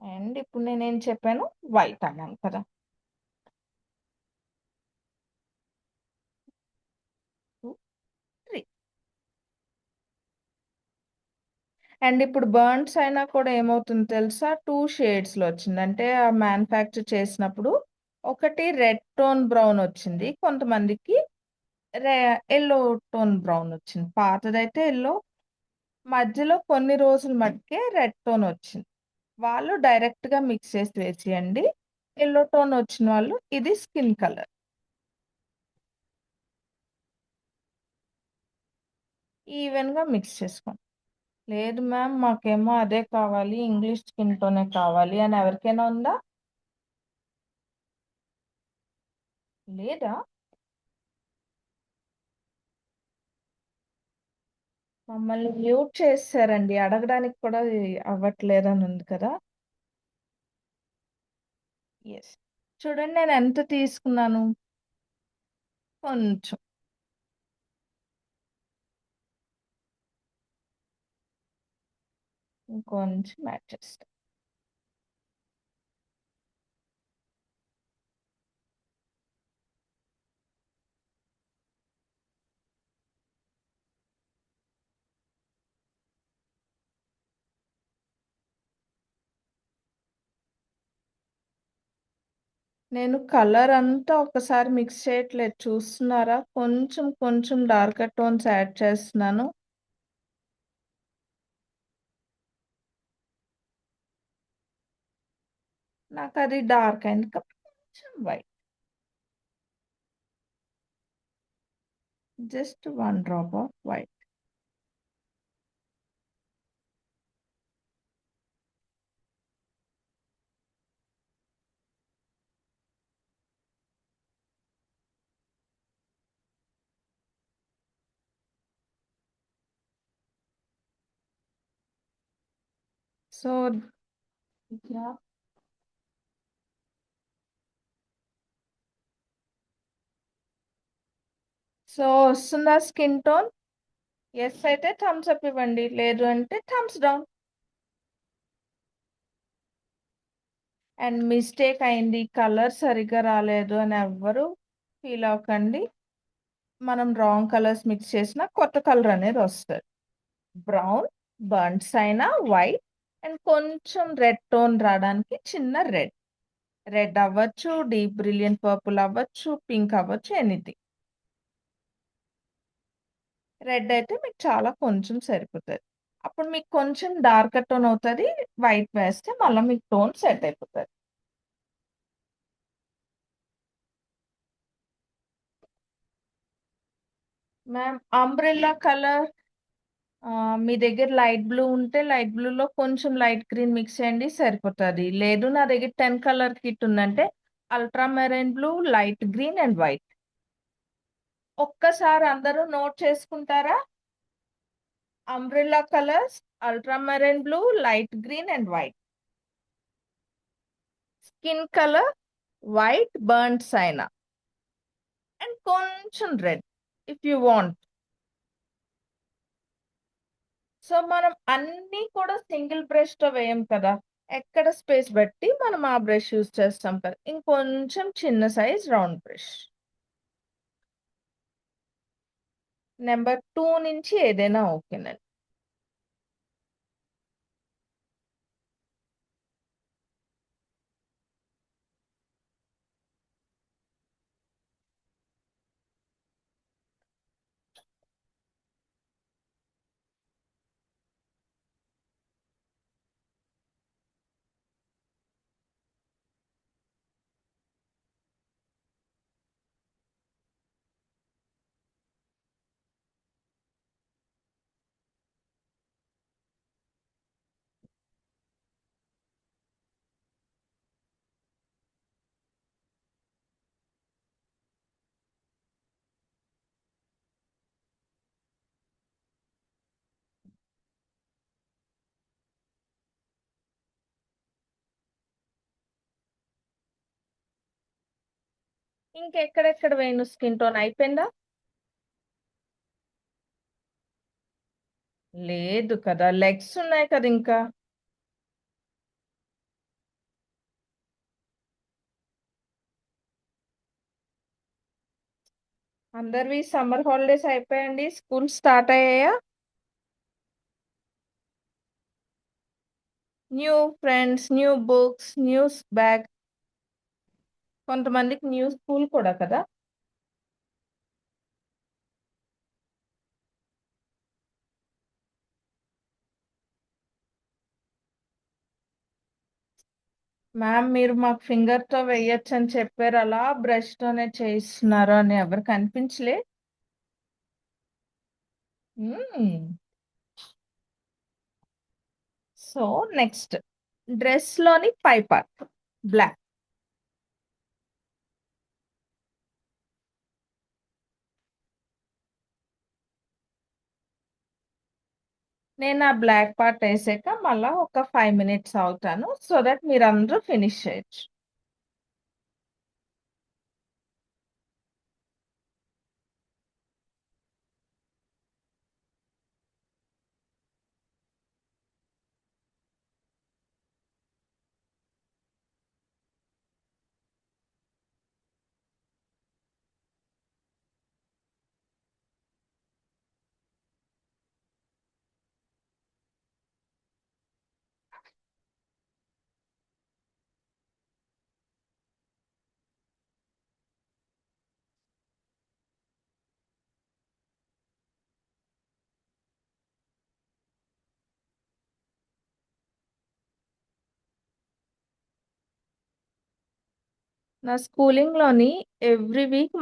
అండ్ ఇప్పుడు నేనేం చెప్పాను, వైట్ అన్నాను కదా. అండ్ ఇప్పుడు బర్న్స్ అయినా కూడా ఏమవుతుంది తెలుసా? 2 షేడ్స్‌లో వచ్చింది. అంటే ఆ మ్యానుఫ్యాక్చర్ చేసినప్పుడు ఒకటి రెడ్ టోన్ బ్రౌన్ వచ్చింది. కొంతమందికి రె యెల్లో టోన్ బ్రౌన్ వచ్చింది. పాతదైతే యెల్లో, మధ్యలో కొన్ని రోజులు మట్టుకే రెడ్ టోన్ వచ్చింది. వాళ్ళు డైరెక్ట్‌గా మిక్స్ చేసి వేసేయండి. యెల్లో టోన్ వచ్చిన వాళ్ళు ఇది స్కిన్ కలర్. ఈవెన్‌గా మిక్స్ చేసుకోండి. లేదు మ్యామ్ మాకేమో అదే కావాలి, ఇంగ్లీష్ స్కిన్ టోనే కావాలి అని ఎవరికైనా ఉందా? లేదా? మమ్మల్ని మ్యూట్ చేసేసారండి. అడగడానికి కూడా అవ్వట్లేదని ఉంది కదా! యెస్. చూడండి నేను ఎంత తీసుకున్నాను. కొంచెం. ఇంకొంచెం యాడ్ చేస్తా. నేను కలర్ అంతా ఒకసారి మిక్స్ చేయట్లేదు చూస్తున్నారా? కొంచెం కొంచెం డార్కర్ టోన్స్ యాడ్ చేస్తున్నాను. నాకది డార్క్ అయింది. కొంచెం white. Just 1 drop off white. So yeah! So వస్తుందా స్కిన్ టోన్? యెస్ అయితే థమ్స్ అప్ ఇవ్వండి. లేదు అంటే థమ్స్ డౌన్. అండ్ మిస్టేక్ అయింది. కలర్ సరిగ్గా రాలేదు అని ఎవ్వరు ఫీల్ అవ్వకండి. మనం రాంగ్ కలర్స్ మిక్స్ చేసినా కొత్త కలర్ అనేది వస్తది. బ్రౌన్, బర్న్స్ అయినా వైట్ అండ్ కొంచెం రెడ్ టోన్ రాడానికి చిన్న రెడ్. రెడ్ అవ్వచ్చు, డీప్ బ్రిలియంట్ పర్పుల్ అవ్వచ్చు, పింక్ అవ్వచ్చు ఎనీథింగ్. రెడ్ అయితే మీకు చాలా కొంచెం సరిపోతది. అప్పుడు మీకు కొంచెం డార్కర్ టోన్ అవుతది. వైట్ వేస్తే మళ్ళా మీకు టోన్ సెట్ అయిపోతది. మ్యామ్ అంబ్రెల్లా కలర్ మీ దగ్గర లైట్ బ్లూ ఉంటే లైట్ బ్లూలో కొంచెం లైట్ గ్రీన్ మిక్స్ చేయండి సరిపోతది. లేదు నా దగ్గర 10 కలర్ కిట్ ఉందంటే ultra marine blue, light green and white. ఒక్కసారి అందరూ నోట్ చేసుకుంటారా? Umbrella colours, ultra marine blue, light green and white. Skin colour white burns అయినా అండ్ కొంచెం red if you want. So మనం అన్నీ కూడా సింగిల్ బ్రష్‌తో వేయం కదా! ఎక్కడ స్పేస్ బట్టి మనం ఆ బ్రష్ యూజ్ చేస్తాం కదా! ఇంకొంచెం చిన్న సైజ్ రౌండ్ బ్రష్. నంబర్ 2 నుంచి ఏదైనా ఓకేనండి. ఇంకెక్కడెక్కడ వేయను స్కిన్ టోన్ అయిపోయిందా? లేదు కదా! లెగ్స్ ఉన్నాయి కదా ఇంకా. అందరివి సమ్మర్ హాలిడేస్ అయిపోయాయండి. స్కూల్ స్టార్ట్ అయ్యాయా? New friends, new books, news bag, కొంతమందికి న్యూ స్కూల్ కూడా కదా. మ్యామ్ మీరు మాకు ఫింగర్తో వేయొచ్చు అని చెప్పారు, అలా బ్రష్తోనే చేయిస్తున్నారు అని ఎవరికి అనిపించలే. సో నెక్స్ట్ డ్రెస్లోని పై పార్ట్ బ్లాక్. నేను ఆ బ్లాక్ పార్ట్ వేసాక మళ్ళీ ఒక 5 minutes అవుతాను, సో దట్ మీరు అందరూ ఫినిష్ చేయొచ్చు. నా స్కూలింగ్లోని ఎవ్రీ వీక్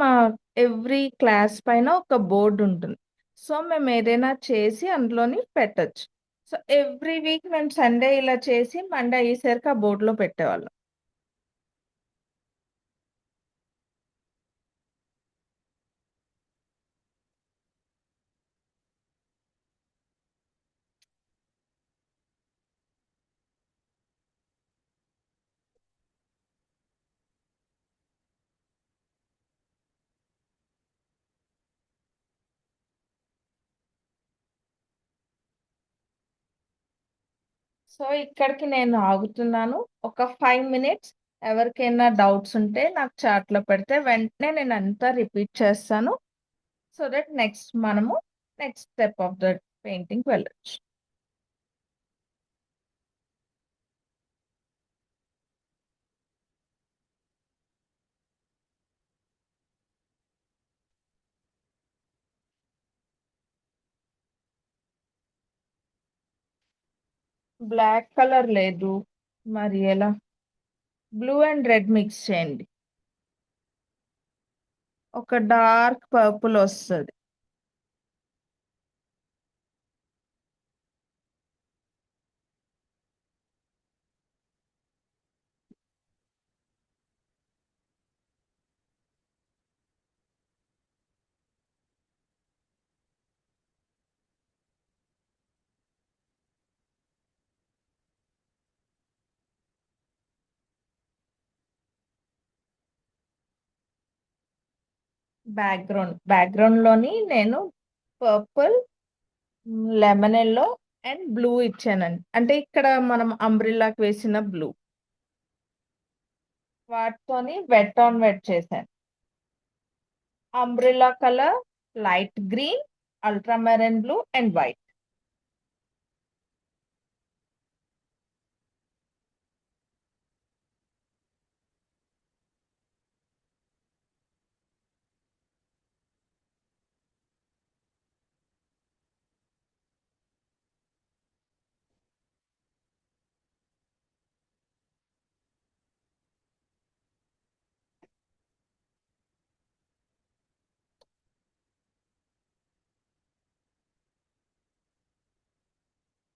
ఎవ్రీ క్లాస్ పైన ఒక బోర్డు ఉంటుంది. సో మేము ఏదైనా చేసి అందులోని పెట్టచ్చు. సో ఎవ్రీ వీక్ మేము సండే ఇలా చేసి మండే అయ్యేసరికి ఆ బోర్డులో పెట్టేవాళ్ళం. సో ఇక్కడికి నేను ఆగుతున్నాను. ఒక 5 minutes ఎవరికైనా డౌట్స్ ఉంటే నాకు చాట్లో పెడితే వెంటనే నేను అంతా రిపీట్ చేస్తాను, so that next step of the painting వెళ్ళొచ్చు. బ్లాక్ కలర్ లేదు, మరి ఎలా? బ్లూ అండ్ రెడ్ మిక్స్ చేయండి, ఒక డార్క్ పర్పుల్ వస్తుంది. బ్యాక్గ్రౌండ్ లోని నేను purple, lemon yellow and blue ఇచ్చానండి. అంటే ఇక్కడ మనం అంబ్రిల్లాకి వేసిన బ్లూ, వాటితోని వెట్ ఆన్ వెట్ చేశాను. Umbrella colour light green, ultramarine blue and white.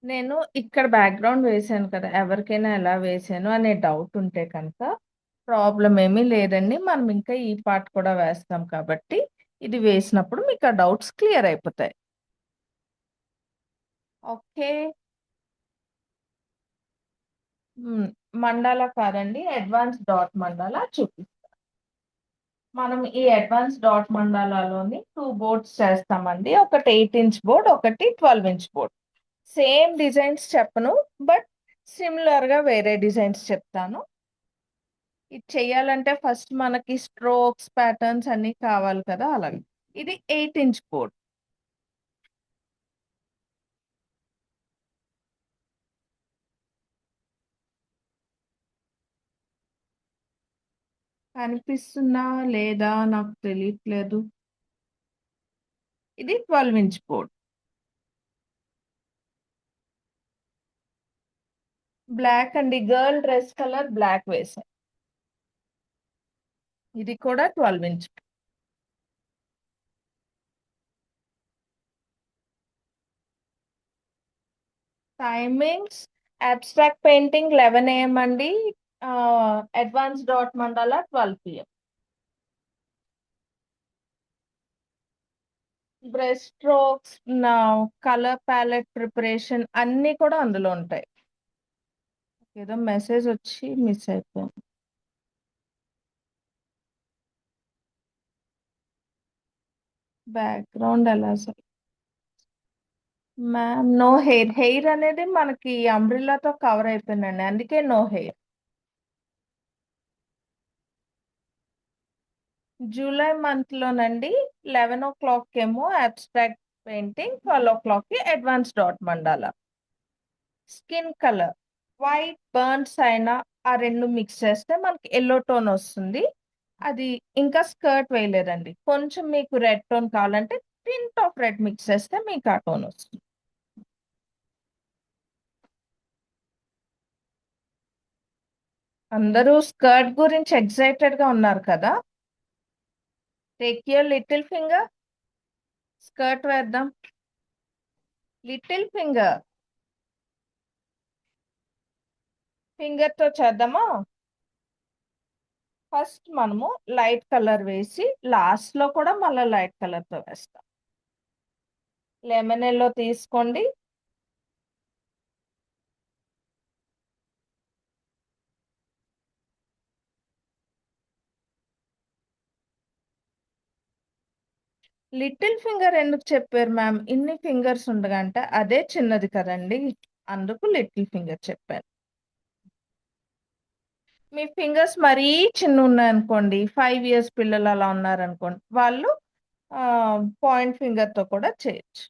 నేను ఇక్కడ బ్యాక్గ్రౌండ్ వేసాను కదా, ఎవరికైనా ఎలా వేసాను అనే డౌట్ ఉంటే కనుక ప్రాబ్లం ఏమీ లేదండి, మనం ఇంకా ఈ పార్ట్ కూడా వేస్తాం కాబట్టి ఇది వేసినప్పుడు మీకు ఆ డౌట్స్ క్లియర్ అయిపోతాయి. ఓకే. మండాలా కాదండి, అడ్వాన్స్ డాట్ మండాలా చూపిస్తాం. మనం ఈ అడ్వాన్స్ డాట్ మండాలాలోని 2 బోర్డ్స్ చేస్తామండి, ఒకటి 8-inch బోర్డ్, ఒకటి 12-inch బోర్డ్. సేమ్ డిజైన్స్ చెప్పను, బట్ సిమిలర్గా వేరే డిజైన్స్ చెప్తాను. ఇది చెయ్యాలంటే ఫస్ట్ మనకి స్ట్రోక్స్ ప్యాటర్న్స్ అన్ని కావాలి కదా, అలాగే. ఇది 8-inch బోర్డ్. కనిపిస్తుందా లేదా నాకు తెలియట్లేదు. ఇది 12 ఇంచ్ బోర్డ్. బ్లాక్ అండి, గర్ల్ డ్రెస్ కలర్ బ్లాక్ వేసాను. ఇది కూడా 12 inch. Timings abstract painting 11 AM అండి. అడ్వాన్స్ డాట్ మండల 12 PM. బ్రష్ స్ట్రోక్స్, నా కలర్ ప్యాలెట్ ప్రిపరేషన్ అన్నీ కూడా అందులో ఉంటాయి. ఏదో మెసేజ్ వచ్చి మిస్ అయిపోయింది. బ్యాక్గ్రౌండ్ ఎలా sir? Ma'am no hair. Hair అనేది మనకి అంబ్రిల్లాతో కవర్ అయిపోయిందండి, అందుకే నో హెయిర్. జూలై మంత్లోనండి 11 o'clock ఏమో abstract painting, 12 o'clock advance dot mandala. Skin colour white burns అయినా ఆ రెండు మిక్స్ చేస్తే మనకి ఎల్లో టోన్ వస్తుంది. అది ఇంకా స్కర్ట్ వేయలేదండి. కొంచెం మీకు రెడ్ టోన్ కావాలంటే టింట్ ఆఫ్ రెడ్ మిక్స్ చేస్తే మీకు ఆ టోన్ వస్తుంది. అందరూ స్కర్ట్ గురించి ఎక్సైటెడ్ గా ఉన్నారు కదా. Take your little finger, skirt వేద్దాం. లిటిల్ ఫింగర్, ఫింగర్ తో చేద్దామా? ఫస్ట్ మనము లైట్ కలర్ వేసి లాస్ట్ లో కూడా మళ్ళీ లైట్ కలర్ తో వేస్తాం. లెమన్ ఎల్లో తీసుకోండి. లిటిల్ ఫింగర్ ఎందుకు చెప్పారు మ్యామ్? ఇన్ని ఫింగర్స్ ఉండగంటే అదే చిన్నది కదండి, అందుకు లిటిల్ ఫింగర్ చెప్పాను. మీ ఫింగర్స్ మరీ చిన్న ఉన్నాయనుకోండి, 5 years పిల్లలు అలా ఉన్నారనుకోండి, వాళ్ళు పాయింట్ ఫింగర్ తో కూడా చేయొచ్చు.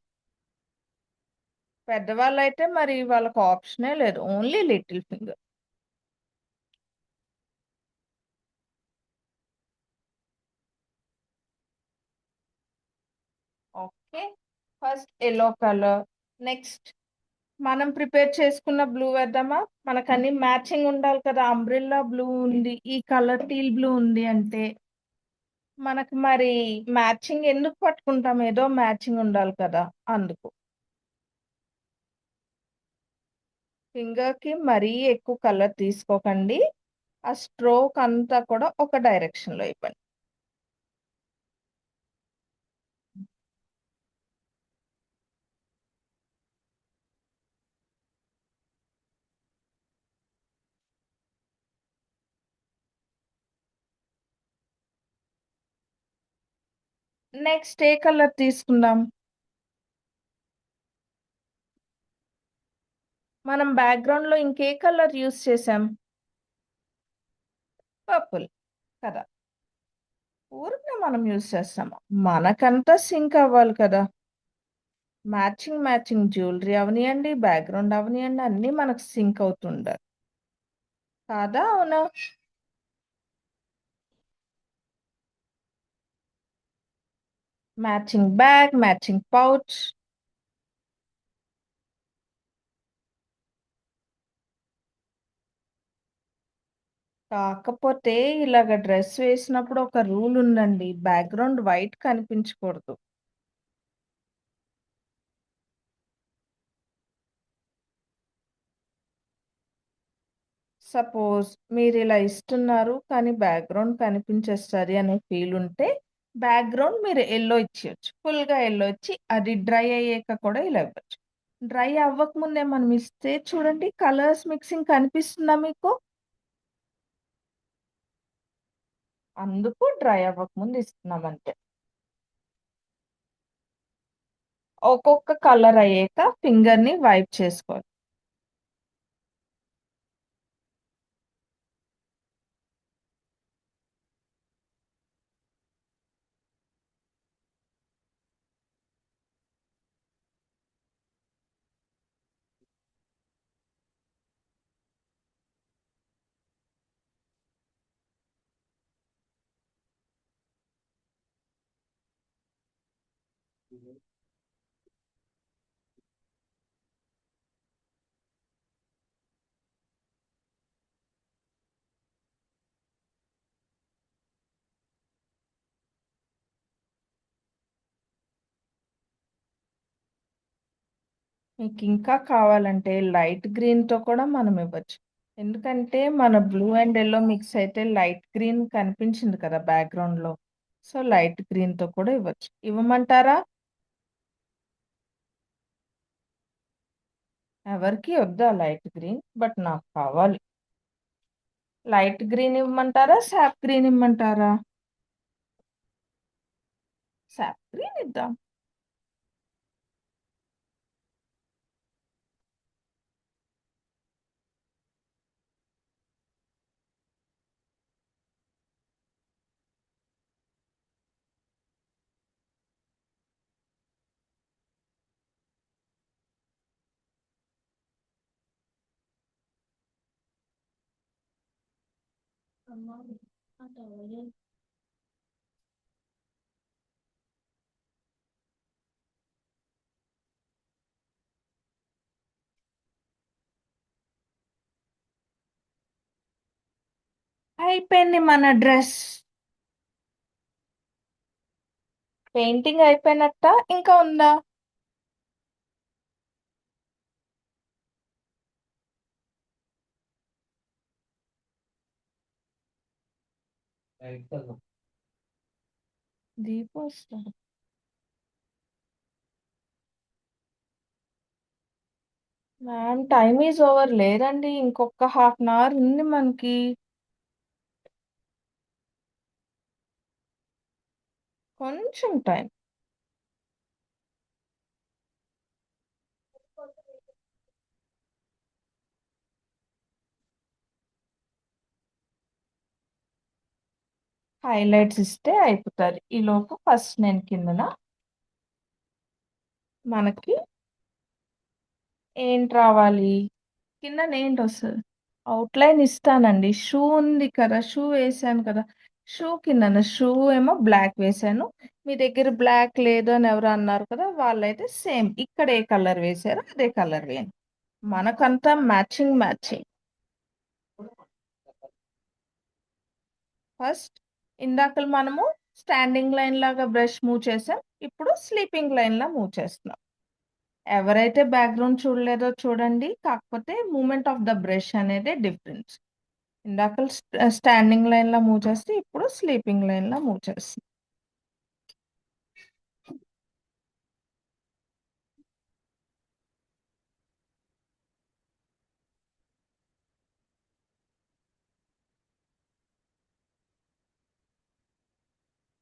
పెద్దవాళ్ళు అయితే మరి వాళ్ళకి ఆప్షనే లేదు, only little finger. Okay, first yellow colour. Next మనం ప్రిపేర్ చేసుకున్న బ్లూ వేద్దామా? మనకు అన్ని మ్యాచింగ్ ఉండాలి కదా. అంబ్రిల్లా బ్లూ ఉంది, ఈ కలర్ టీల్ బ్లూ ఉంది అంటే మనకు మరి మ్యాచింగ్ ఎందుకు పట్టుకుంటాం? ఏదో మ్యాచింగ్ ఉండాలి కదా, అందుకు. ఫింగర్ కి మరీ ఎక్కువ కలర్ తీసుకోకండి, ఆ స్ట్రోక్ అంతా కూడా ఒక డైరెక్షన్ లో ఇవ్వండి. నెక్స్ట్ ఏ కలర్ తీసుకుందాం? మనం బ్యాక్గ్రౌండ్ లో ఇంకే కలర్ యూస్ చేసాం? పర్పుల్ కదా. ఊరికే మనం యూస్ చేస్తాము, మనకంతా సింక్ అవ్వాలి కదా. మ్యాచింగ్ మ్యాచింగ్ జ్యువెలరీ అవనియండి, బ్యాక్గ్రౌండ్ అవనియండి, అన్నీ మనకు సింక్ అవుతుండాలి కాదా, అవునా? Matching bag, matching pouch. కాకపోతే ఇలాగ డ్రెస్ వేసినప్పుడు ఒక రూల్ ఉందండి, బ్యాక్గ్రౌండ్ వైట్ కనిపించకూడదు. సపోజ్ మీరు ఇలా ఇస్తున్నారు కానీ బ్యాక్గ్రౌండ్ కనిపించేస్తుంది అనే ఫీల్ ఉంటే బ్యాక్గ్రౌండ్ మీరు ఎల్లో ఇచ్చేయచ్చు, ఫుల్గా ఎల్లో ఇచ్చి అది డ్రై అయ్యాక కూడా ఇలా ఇవ్వచ్చు. డ్రై అవ్వక ముందే మనం ఇస్తే చూడండి, కలర్స్ మిక్సింగ్ కనిపిస్తుందా మీకు? అందుకు డ్రై అవ్వక ముందు ఇస్తున్నాం అంతే. ఒక్కొక్క కలర్ అయ్యాక ఫింగర్ ని వైప్ చేసుకోవాలి. మీకు ఇంకా కావాలంటే లైట్ గ్రీన్‌తో కూడా మనం ఇవ్వచ్చు. ఎందుకంటే మన బ్లూ అండ్ యెల్లో మిక్స్ అయితే లైట్ గ్రీన్ కనిపించింది కదా బ్యాక్‌గ్రౌండ్‌లో. సో, లైట్ గ్రీన్‌తో కూడా ఇవ్వచ్చు. ఇవ్వమంటారా? ఎవరికీ వద్దా లైట్ గ్రీన్? బట్ నాకు కావాలి. లైట్ గ్రీన్ ఇవ్వమంటారా? సాప్ గ్రీన్ ఇమ్మంటారా? సాప్ గ్రీన్ ఇద్దాం. అయిపోయింది మన డ్రెస్. పెయింటింగ్ అయిపోయినట్టా? ఇంకా ఉందా? దీపం వస్తుంది. మ్యామ్ టైమ్ ఈజ్ ఓవర్ లేదండి. ఇంకొక హాఫ్ అన్ అవర్ ఉంది మనకి. కొంచెం టైం. హైలైట్స్ ఇస్తే అయిపోతుంది. ఈలోపు ఫస్ట్ నేను కిందన మనకి ఏంటి రావాలి? కిందన ఏంటి వస్తుంది? అవుట్లైన్ ఇస్తానండి. షూ ఉంది కదా, షూ వేసాను కదా. షూ కిందన షూ ఏమో బ్లాక్ వేసాను. మీ దగ్గర బ్లాక్ లేదు అని ఎవరు అన్నారు కదా, వాళ్ళైతే సేమ్ ఇక్కడ ఏ కలర్ వేసారో అదే కలర్ వేయండి. మనకంతా మ్యాచింగ్ మ్యాచింగ్. ఫస్ట్ ఇందాక మనము స్టాండింగ్ లైన్ లాగా బ్రష్ మూవ్ చేసాం. ఇప్పుడు స్లీపింగ్ లైన్ లా మూవ్ చేస్తున్నాం. ఎవరైతే బ్యాక్గ్రౌండ్ చూడలేదో చూడండి. కాకపోతే మూమెంట్ ఆఫ్ ద బ్రష్ అనేది డిఫరెన్స్. ఇందాక స్టాండింగ్ లైన్ లా మూవ్ చేస్తే ఇప్పుడు స్లీపింగ్ లైన్ లా మూవ్ చేస్తుంది.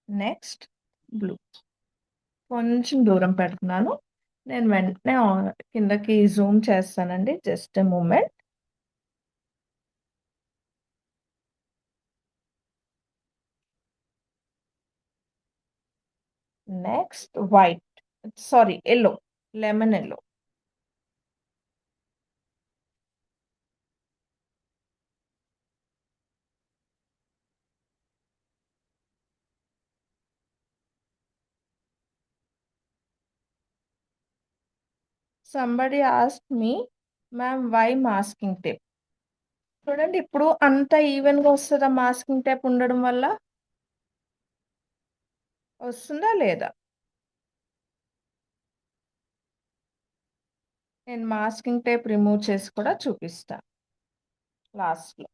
Next blue. కొంచెం దూరం పెడుతున్నాను. నేను వెంటనే కిందకి జూమ్ చేస్తానండి. Just moment. Next white, sorry yellow, lemon yellow. Somebody ask me ma'am why masking tape. చూడండి ఇప్పుడు అంత ఈవెన్గా వస్తుందా మాస్కింగ్ టేప్ ఉండడం వల్ల? వస్తుందా లేదా? నేను మాస్కింగ్ టేప్ రిమూవ్ చేసి కూడా చూపిస్తాను లాస్ట్లో.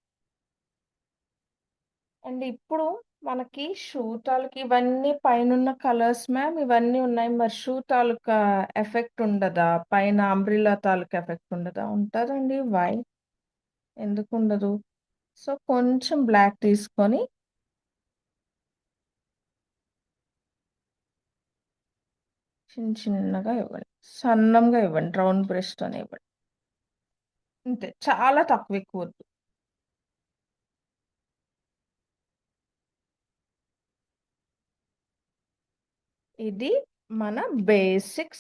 అండ్ ఇప్పుడు మనకి షూ తాలూకు ఇవన్నీ పైన కలర్స్ మ్యామ్ ఇవన్నీ ఉన్నాయి. మరి షూ తాలూకా ఎఫెక్ట్ ఉండదా? పైన అంబ్రిల్లా తాలూకా ఎఫెక్ట్ ఉండదా? ఉంటుందండి. వై ఎందుకు ఉండదు? సో కొంచెం బ్లాక్ తీసుకొని చిన్నగా ఇవ్వండి. సన్నంగా ఇవ్వండి. రౌండ్ బ్రష్తోనే ఇవ్వండి. అంతే, చాలా తక్కువ ఎక్కువ వద్దు. ఇది మన బేసిక్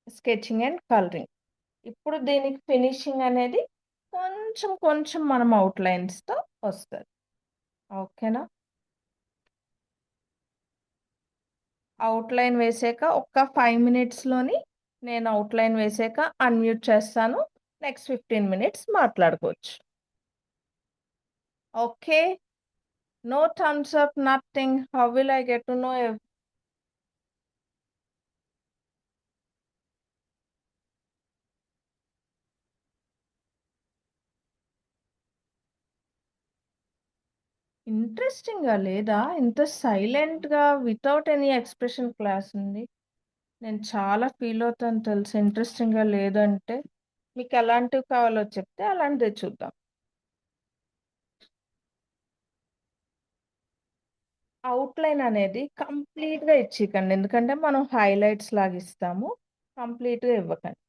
స్కెచింగ్ అండ్ కలరింగ్. ఇప్పుడు దీనికి ఫినిషింగ్ అనేది కొంచెం కొంచెం మనం అవుట్లైన్స్తో వస్తుంది. ఓకేనా? అవుట్‌లైన్ వేసాక ఒక్క 5 మినిట్స్‌లోని నేను అవుట్‌లైన్ వేసాక అన్‌మ్యూట్ చేస్తాను. నెక్స్ట్ 15 మినిట్స్ మాట్లాడుకోవచ్చు. Okay. No thumbs up, nothing. How will I get to know ఇంట్రెస్టింగ్‌గా లేదా? ఇంత సైలెంట్‌గా వితౌట్ ఎనీ ఎక్స్‌ప్రెషన్ క్లాస్ ఉంది. నేను చాలా ఫీల్ అవుతాను తెలుసా ఇంట్రెస్టింగ్‌గా లేదంటే. మీకెలాంటివి కావాలో చెప్తే అలాంటిదే చూద్దాం. అవుట్‌లైన్ అనేది కంప్లీట్‌గా ఇచ్చేయకండి. ఎందుకంటే మనం హైలైట్స్ లాగా ఇస్తాము. కంప్లీట్‌గా ఇవ్వకండి.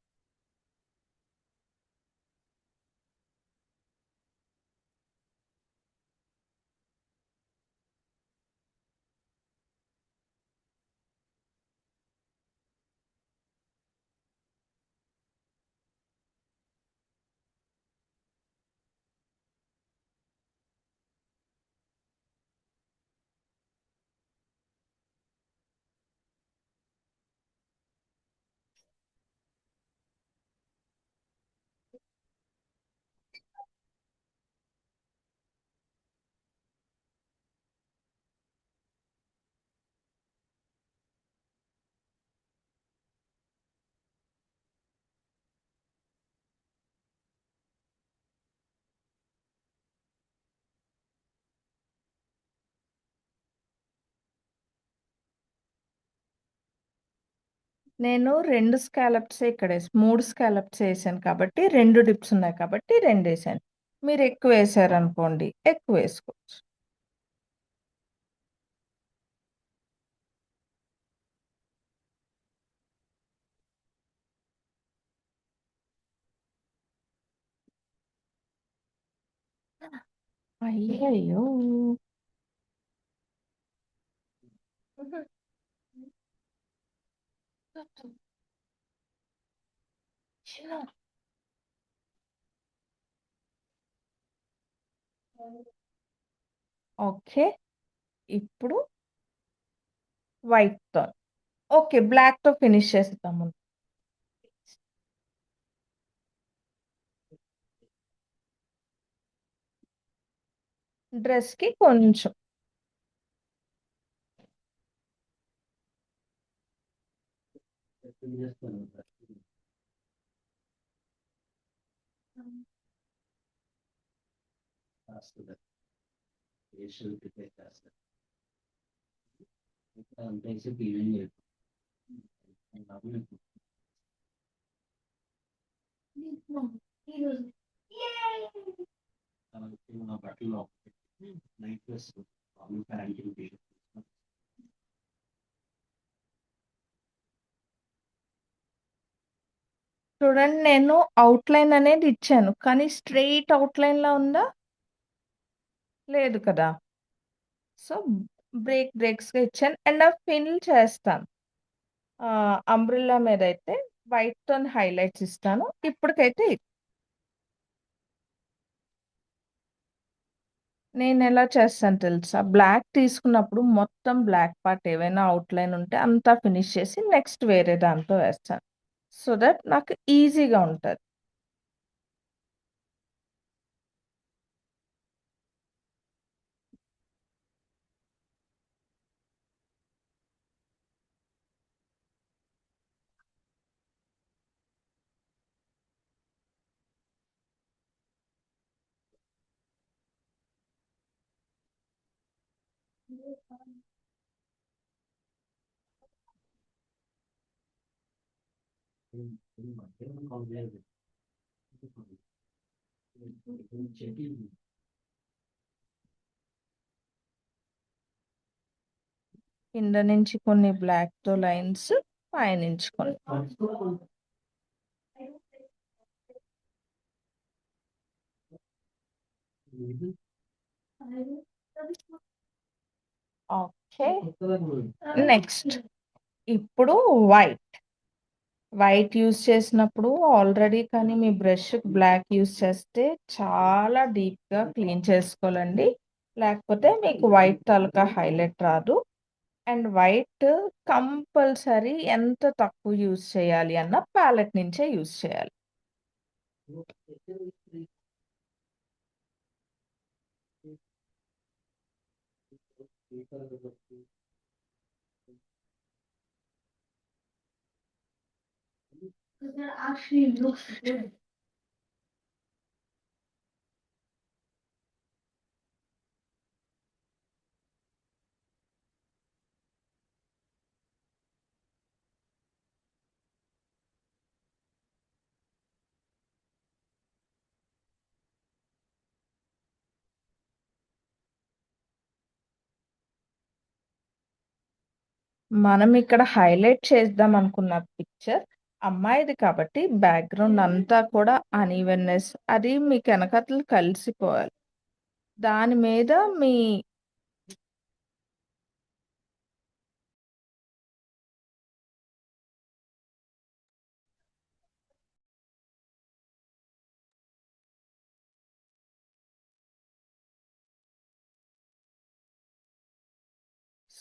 నేను 2 స్కాలప్సే 3 స్కాలప్స్ ఏసాను కాబట్టి 2 డిప్స్ ఉన్నాయి కాబట్టి 2 ఏసాను. మీరు ఎక్కువేసారనుకోండి ఎక్కువేసుకోవచ్చు. అయ్యయ్యో! ఓకే. ఇప్పుడు వైట్‌తో. ఓకే. బ్లాక్‌తో ఫినిష్ చేసేద్దాము. డ్రెస్‌కి కొంచెం. చూడండి నేను అవుట్‌లైన్ అనేది ఇచ్చాను. కానీ స్ట్రెయిట్ అవుట్‌లైన్‌లా ఉందా? లేదు కదా! సో, బ్రేక్స్‌గా ఇచ్చాను. అండ్ ఫిల్ చేస్తాను. అంబ్రెల్లా మీదయితే వైట్‌తోని హైలైట్స్ ఇస్తాను. ఇప్పటికైతే ఇది. నేనెలా చేస్తాను తెలుసా? బ్లాక్ తీసుకున్నప్పుడు మొత్తం బ్లాక్ పార్ట్ ఏవైనా అవుట్‌లైన్ ఉంటే అంతా ఫినిష్ చేసి నెక్స్ట్ వేరే దాంతో వేస్తాను. సో దట్ నాకు ఈజీగా ఉంటది. కింద నుంచి కొన్ని బ్లాక్‌తో లైన్స్, పైనుంచి కొన్ని. ఓకే. నెక్స్ట్ ఇప్పుడు వైట్. వైట్ యూజ్ చేసినప్పుడు ఆల్రెడీ కానీ మీ బ్రష్ బ్లాక్ యూజ్ చేస్తే చాలా డీప్‌గా క్లీన్ చేసుకోవాలండి. లేకపోతే మీకు వైట్ తాలూకా హైలైట్ రాదు. అండ్ వైట్ కంపల్సరీ ఎంత తక్కువ యూజ్ చేయాలి అన్న ప్యాలెట్ నుంచే యూజ్ చేయాలి. మనం ఇక్కడ హైలైట్ చేద్దాం అనుకున్న పిక్చర్ అమ్మాయిది కాబట్టి బ్యాక్గ్రౌండ్ అంతా కూడా అన్ఈవెన్నెస్ అది మీకు వెనకతలు కలిసిపోవాలి. దాని మీద మీ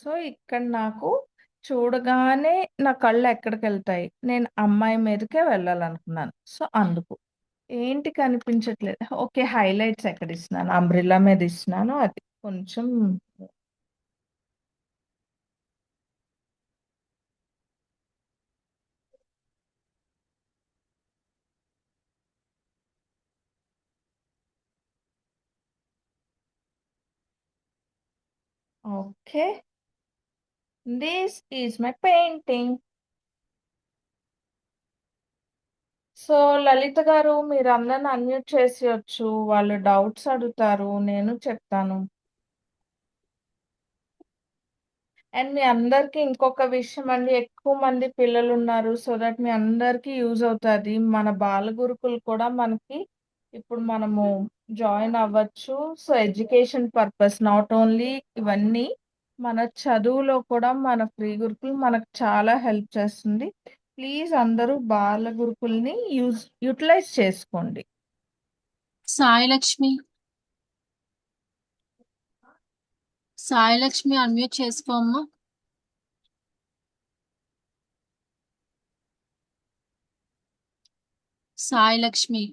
సో ఇక్కడ నాకు చూడగానే నా కళ్ళు ఎక్కడికి వెళ్తాయి, నేను అమ్మాయి మీదకే వెళ్ళాలనుకున్నాను. సో అందుకు ఏంటి కనిపించట్లేదు, ఓకే హైలైట్స్ ఎక్కడ ఇస్తున్నాను, అంబ్రిల్లా మీద ఇస్తున్నాను, అది కొంచెం okay. This is my painting. So Lalitha garu మీరు అందరిని అన్మ్యూట్ చేసేయచ్చు, వాళ్ళు డౌట్స్ అడుగుతారు, నేను చెప్తాను. అండ్ మీ అందరికీ ఇంకొక విషయం అండి, ఎక్కువ మంది పిల్లలు ఉన్నారు, సో దట్ మీ అందరికీ యూజ్ అవుతుంది. మన బాల గురుకులు కూడా మనకి ఇప్పుడు మనము జాయిన్ అవ్వచ్చు. So education purpose not only ఇవన్నీ, మన చదువులో కూడా మన ఫ్రీ గురుకులు మనకు చాలా హెల్ప్ చేస్తుంది. ప్లీజ్ అందరూ బాల గురుకుల్ని యూటిలైజ్ చేసుకోండి. సాయిలక్ష్మి సాయిలక్ష్మి అన్మ్యూట్ చేసుకోమ్మా. Sailakshmi.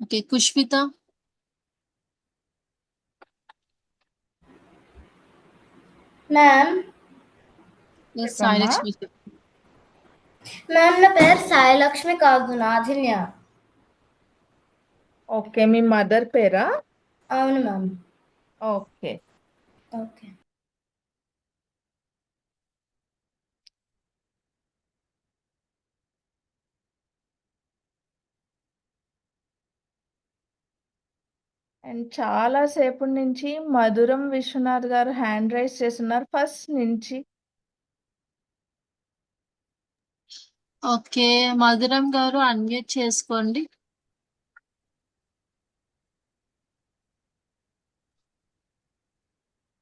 Okay, Kushvitha. Ma'am yes చెప్పమ్మా. సాయిలక్ష్మి. మ్యామ్ నా పేరు సాయిలక్ష్మి కాదు, నాథిన్య. ఓకే, మీ మదర్ పేరా? అవును మ్యామ్. ఓకే. ఓకే. అండ్ చాలా సేపటి నుంచి మధురం విశ్వనాథ్ గారు హ్యాండ్ రైజ్ చేస్తున్నారు ఫస్ట్ నుంచి. ఓకే, మధురం గారు అన్మ్యూట్ చేసుకోండి.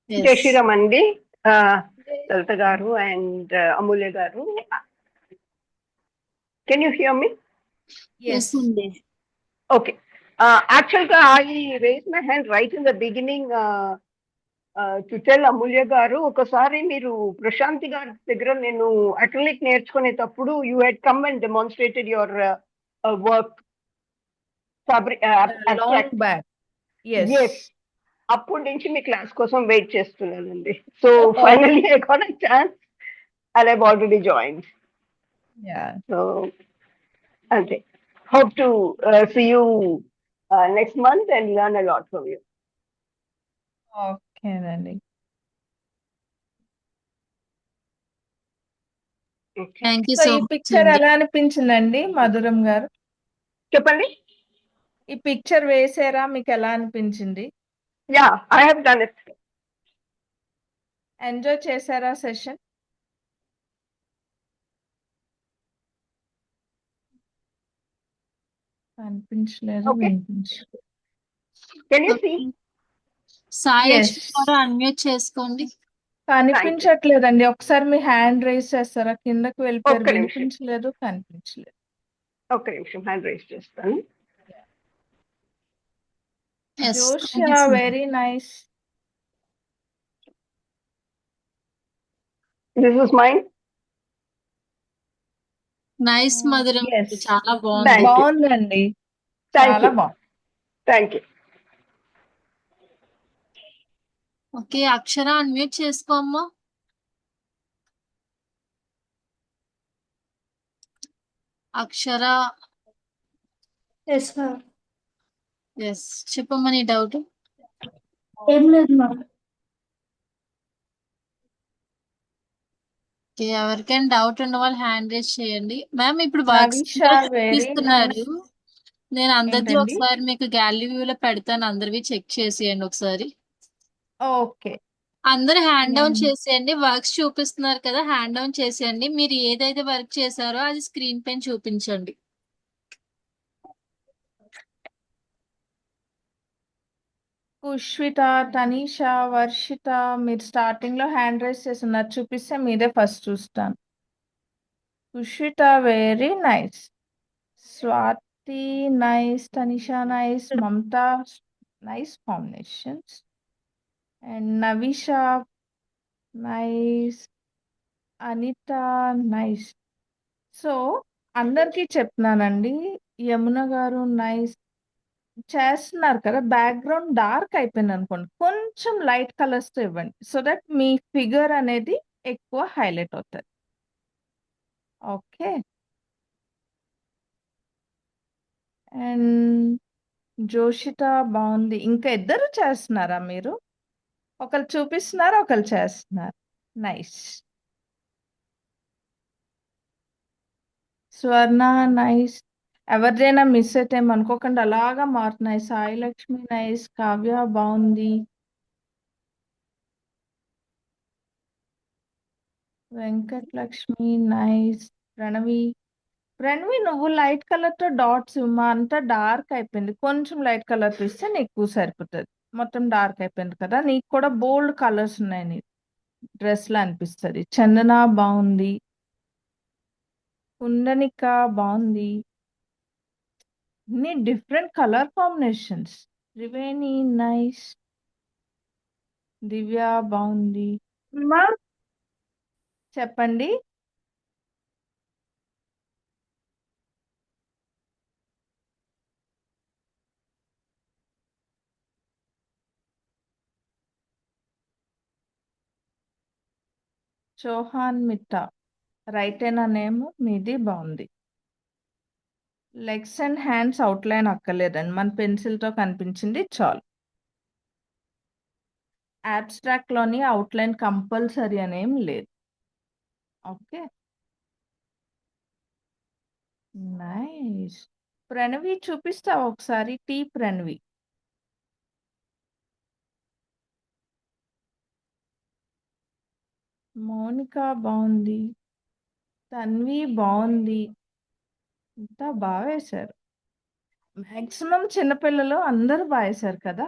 జై శ్రీరామ్ అండి, లలిత గారు అండ్ అమూల్య గారు. Can you hear me? Yes అండి. ఓకే. యాక్చువల్గా I raise my hand right in the beginning to tell Amulya గారు, ఒకసారి మీరు ప్రశాంతి గారి దగ్గర నేను అక్రిలిక్ నేర్చుకునేటప్పుడు you had come and demonstrated your work long back. Yes, అప్పటి నుంచి మీ క్లాస్ కోసం వెయిట్ చేస్తున్నానండి. So finally I got a chance and I've already joined. Yeah. So, okay. Hope to see you next month and learn a lot from you. Okay అండి. Okay. Thank you so so ఈ మచ్ పిక్చర్ అండి. ఎలా అనిపించిందండి మధురం గారు? చెప్పండి. ఈ పిక్చర్ వేసారా, మీకు ఎలా అనిపించింది? Yeah, I have done it. Enjoy చేశారా సెషన్? అనిపించలేదు, Okay. వినిపించలేదు. Can you see? Sai Lakshmi Yes. గారు అన్మ్యూట్ చేసుకోండి. కనిపించట్లేదండి, ఒకసారి మీ హ్యాండ్ రైజ్ చేస్తారా? కిందకు వెళ్ళిపోయారు, ఒక్క నిమిషం. వినిపించలేదు, కనిపించలేదు. ఒక్క నిమిషం హ్యాండ్ రైజ్ చేస్తాను. Yes, Josiah very nice. This is mine. Nice Madhuram, yes, చాలా బాగుంది. థ్యాంక్ యూ, బాగుందండి, థ్యాంక్ చాలా యూ, బాగుంది. Thank you. Okay, Akshara unmute చేసుకో అమ్మా. అక్షర, ఎస్ మ్యామ్. ఎస్ చెప్పమ్మా నీ డౌట్. ఏం లేదు మ్యామ్. ఓకే, ఎవరికైనా డౌట్ ఉన్న వాళ్ళు హ్యాండ్ రేస్ చేయండి. మ్యామ్ ఇప్పుడు వర్క్స్ నవిషా వెరీ చూపిస్తున్నారు, నైస్. నేను అందరిది ఏంటండి? ఒకసారి మీకు గ్యాలరీ వ్యూ లో పెడతాను, అందరివి చెక్ చేసేయండి ఒకసారి. ఓకే. అందరు హ్యాండ్ డౌన్ నేను చేసేయండి, వర్క్స్ చూపిస్తున్నారు కదా, హ్యాండ్ డౌన్ చేసేయండి. మీరు ఏదైతే వర్క్ చేశారో అది స్క్రీన్ పైన చూపించండి. పుష్విత, తనీషా, వర్షిత, మీరు స్టార్టింగ్ లో హ్యాండ్ రైస్ చేస్తున్నారు, చూపిస్తే మీదే ఫస్ట్ చూస్తాను. Pushvitha very nice, Swathi nice, Tanisha nice, Mamata nice combinations, and Navisha nice, Anitha nice. So అందరికీ చెప్తున్నానండి, యమున గారు నైస్ చేస్తున్నారు కదా. బ్యాక్గ్రౌండ్ డార్క్ అయిపోయింది అనుకోండి, కొంచెం లైట్ కలర్స్ తో ఇవ్వండి, సో దట్ మీ ఫిగర్ అనేది ఎక్కువ హైలైట్ అవుతుంది. ఓకే. అండ్ జోషిత బాగుంది. ఇంకా ఇద్దరు చేస్తున్నారా మీరు? ఒకరు చూపిస్తున్నారు, ఒకరు చేస్తున్నారు. నైస్. స్వర్ణ నైస్. ఎవరిదైనా మిస్ అయితే ఏమనుకోకుండా అలాగా మారుతున్నాయి. సాయి లక్ష్మి నైస్, కావ్య బాగుంది, వెంకటలక్ష్మి నైస్, ప్రణవి. ప్రణవి నువ్వు లైట్ కలర్ తో డాట్స్ మా అంతా డార్క్ అయిపోయింది, కొంచెం లైట్ కలర్ ఇస్తే నీకు సరిపోతుంది. మొత్తం డార్క్ అయిపోయింది కదా, నీకు కూడా బోల్డ్ కలర్స్ ఉన్నాయి నీ డ్రెస్ లో అనిపిస్తుంది. చందన బాగుంది, కుందనిక బాగుంది, అన్ని different colour combinations. Triveni nice, Divya బాగుంది. చెప్పండి. చౌహాన్ మిట్టా రైటేనా నేమ్ మీది, బాగుంది. లెగ్స్ అండ్ హ్యాండ్స్ అవుట్లైన్ అక్కర్లేదండి, మన పెన్సిల్తో కనిపించింది చాలు. లోని అవుట్లైన్ కంపల్సరీ అనేం లేదు. Okay, nice. ప్రణవి చూపిస్తావా ఒకసారి? టీ ప్రణవి. మౌనిక బాగుంది, తన్వి బాగుంది, ఇంత బాగా వేశారు. మ్యాక్సిమం చిన్నపిల్లలు అందరూ బాగా వేశారు కదా.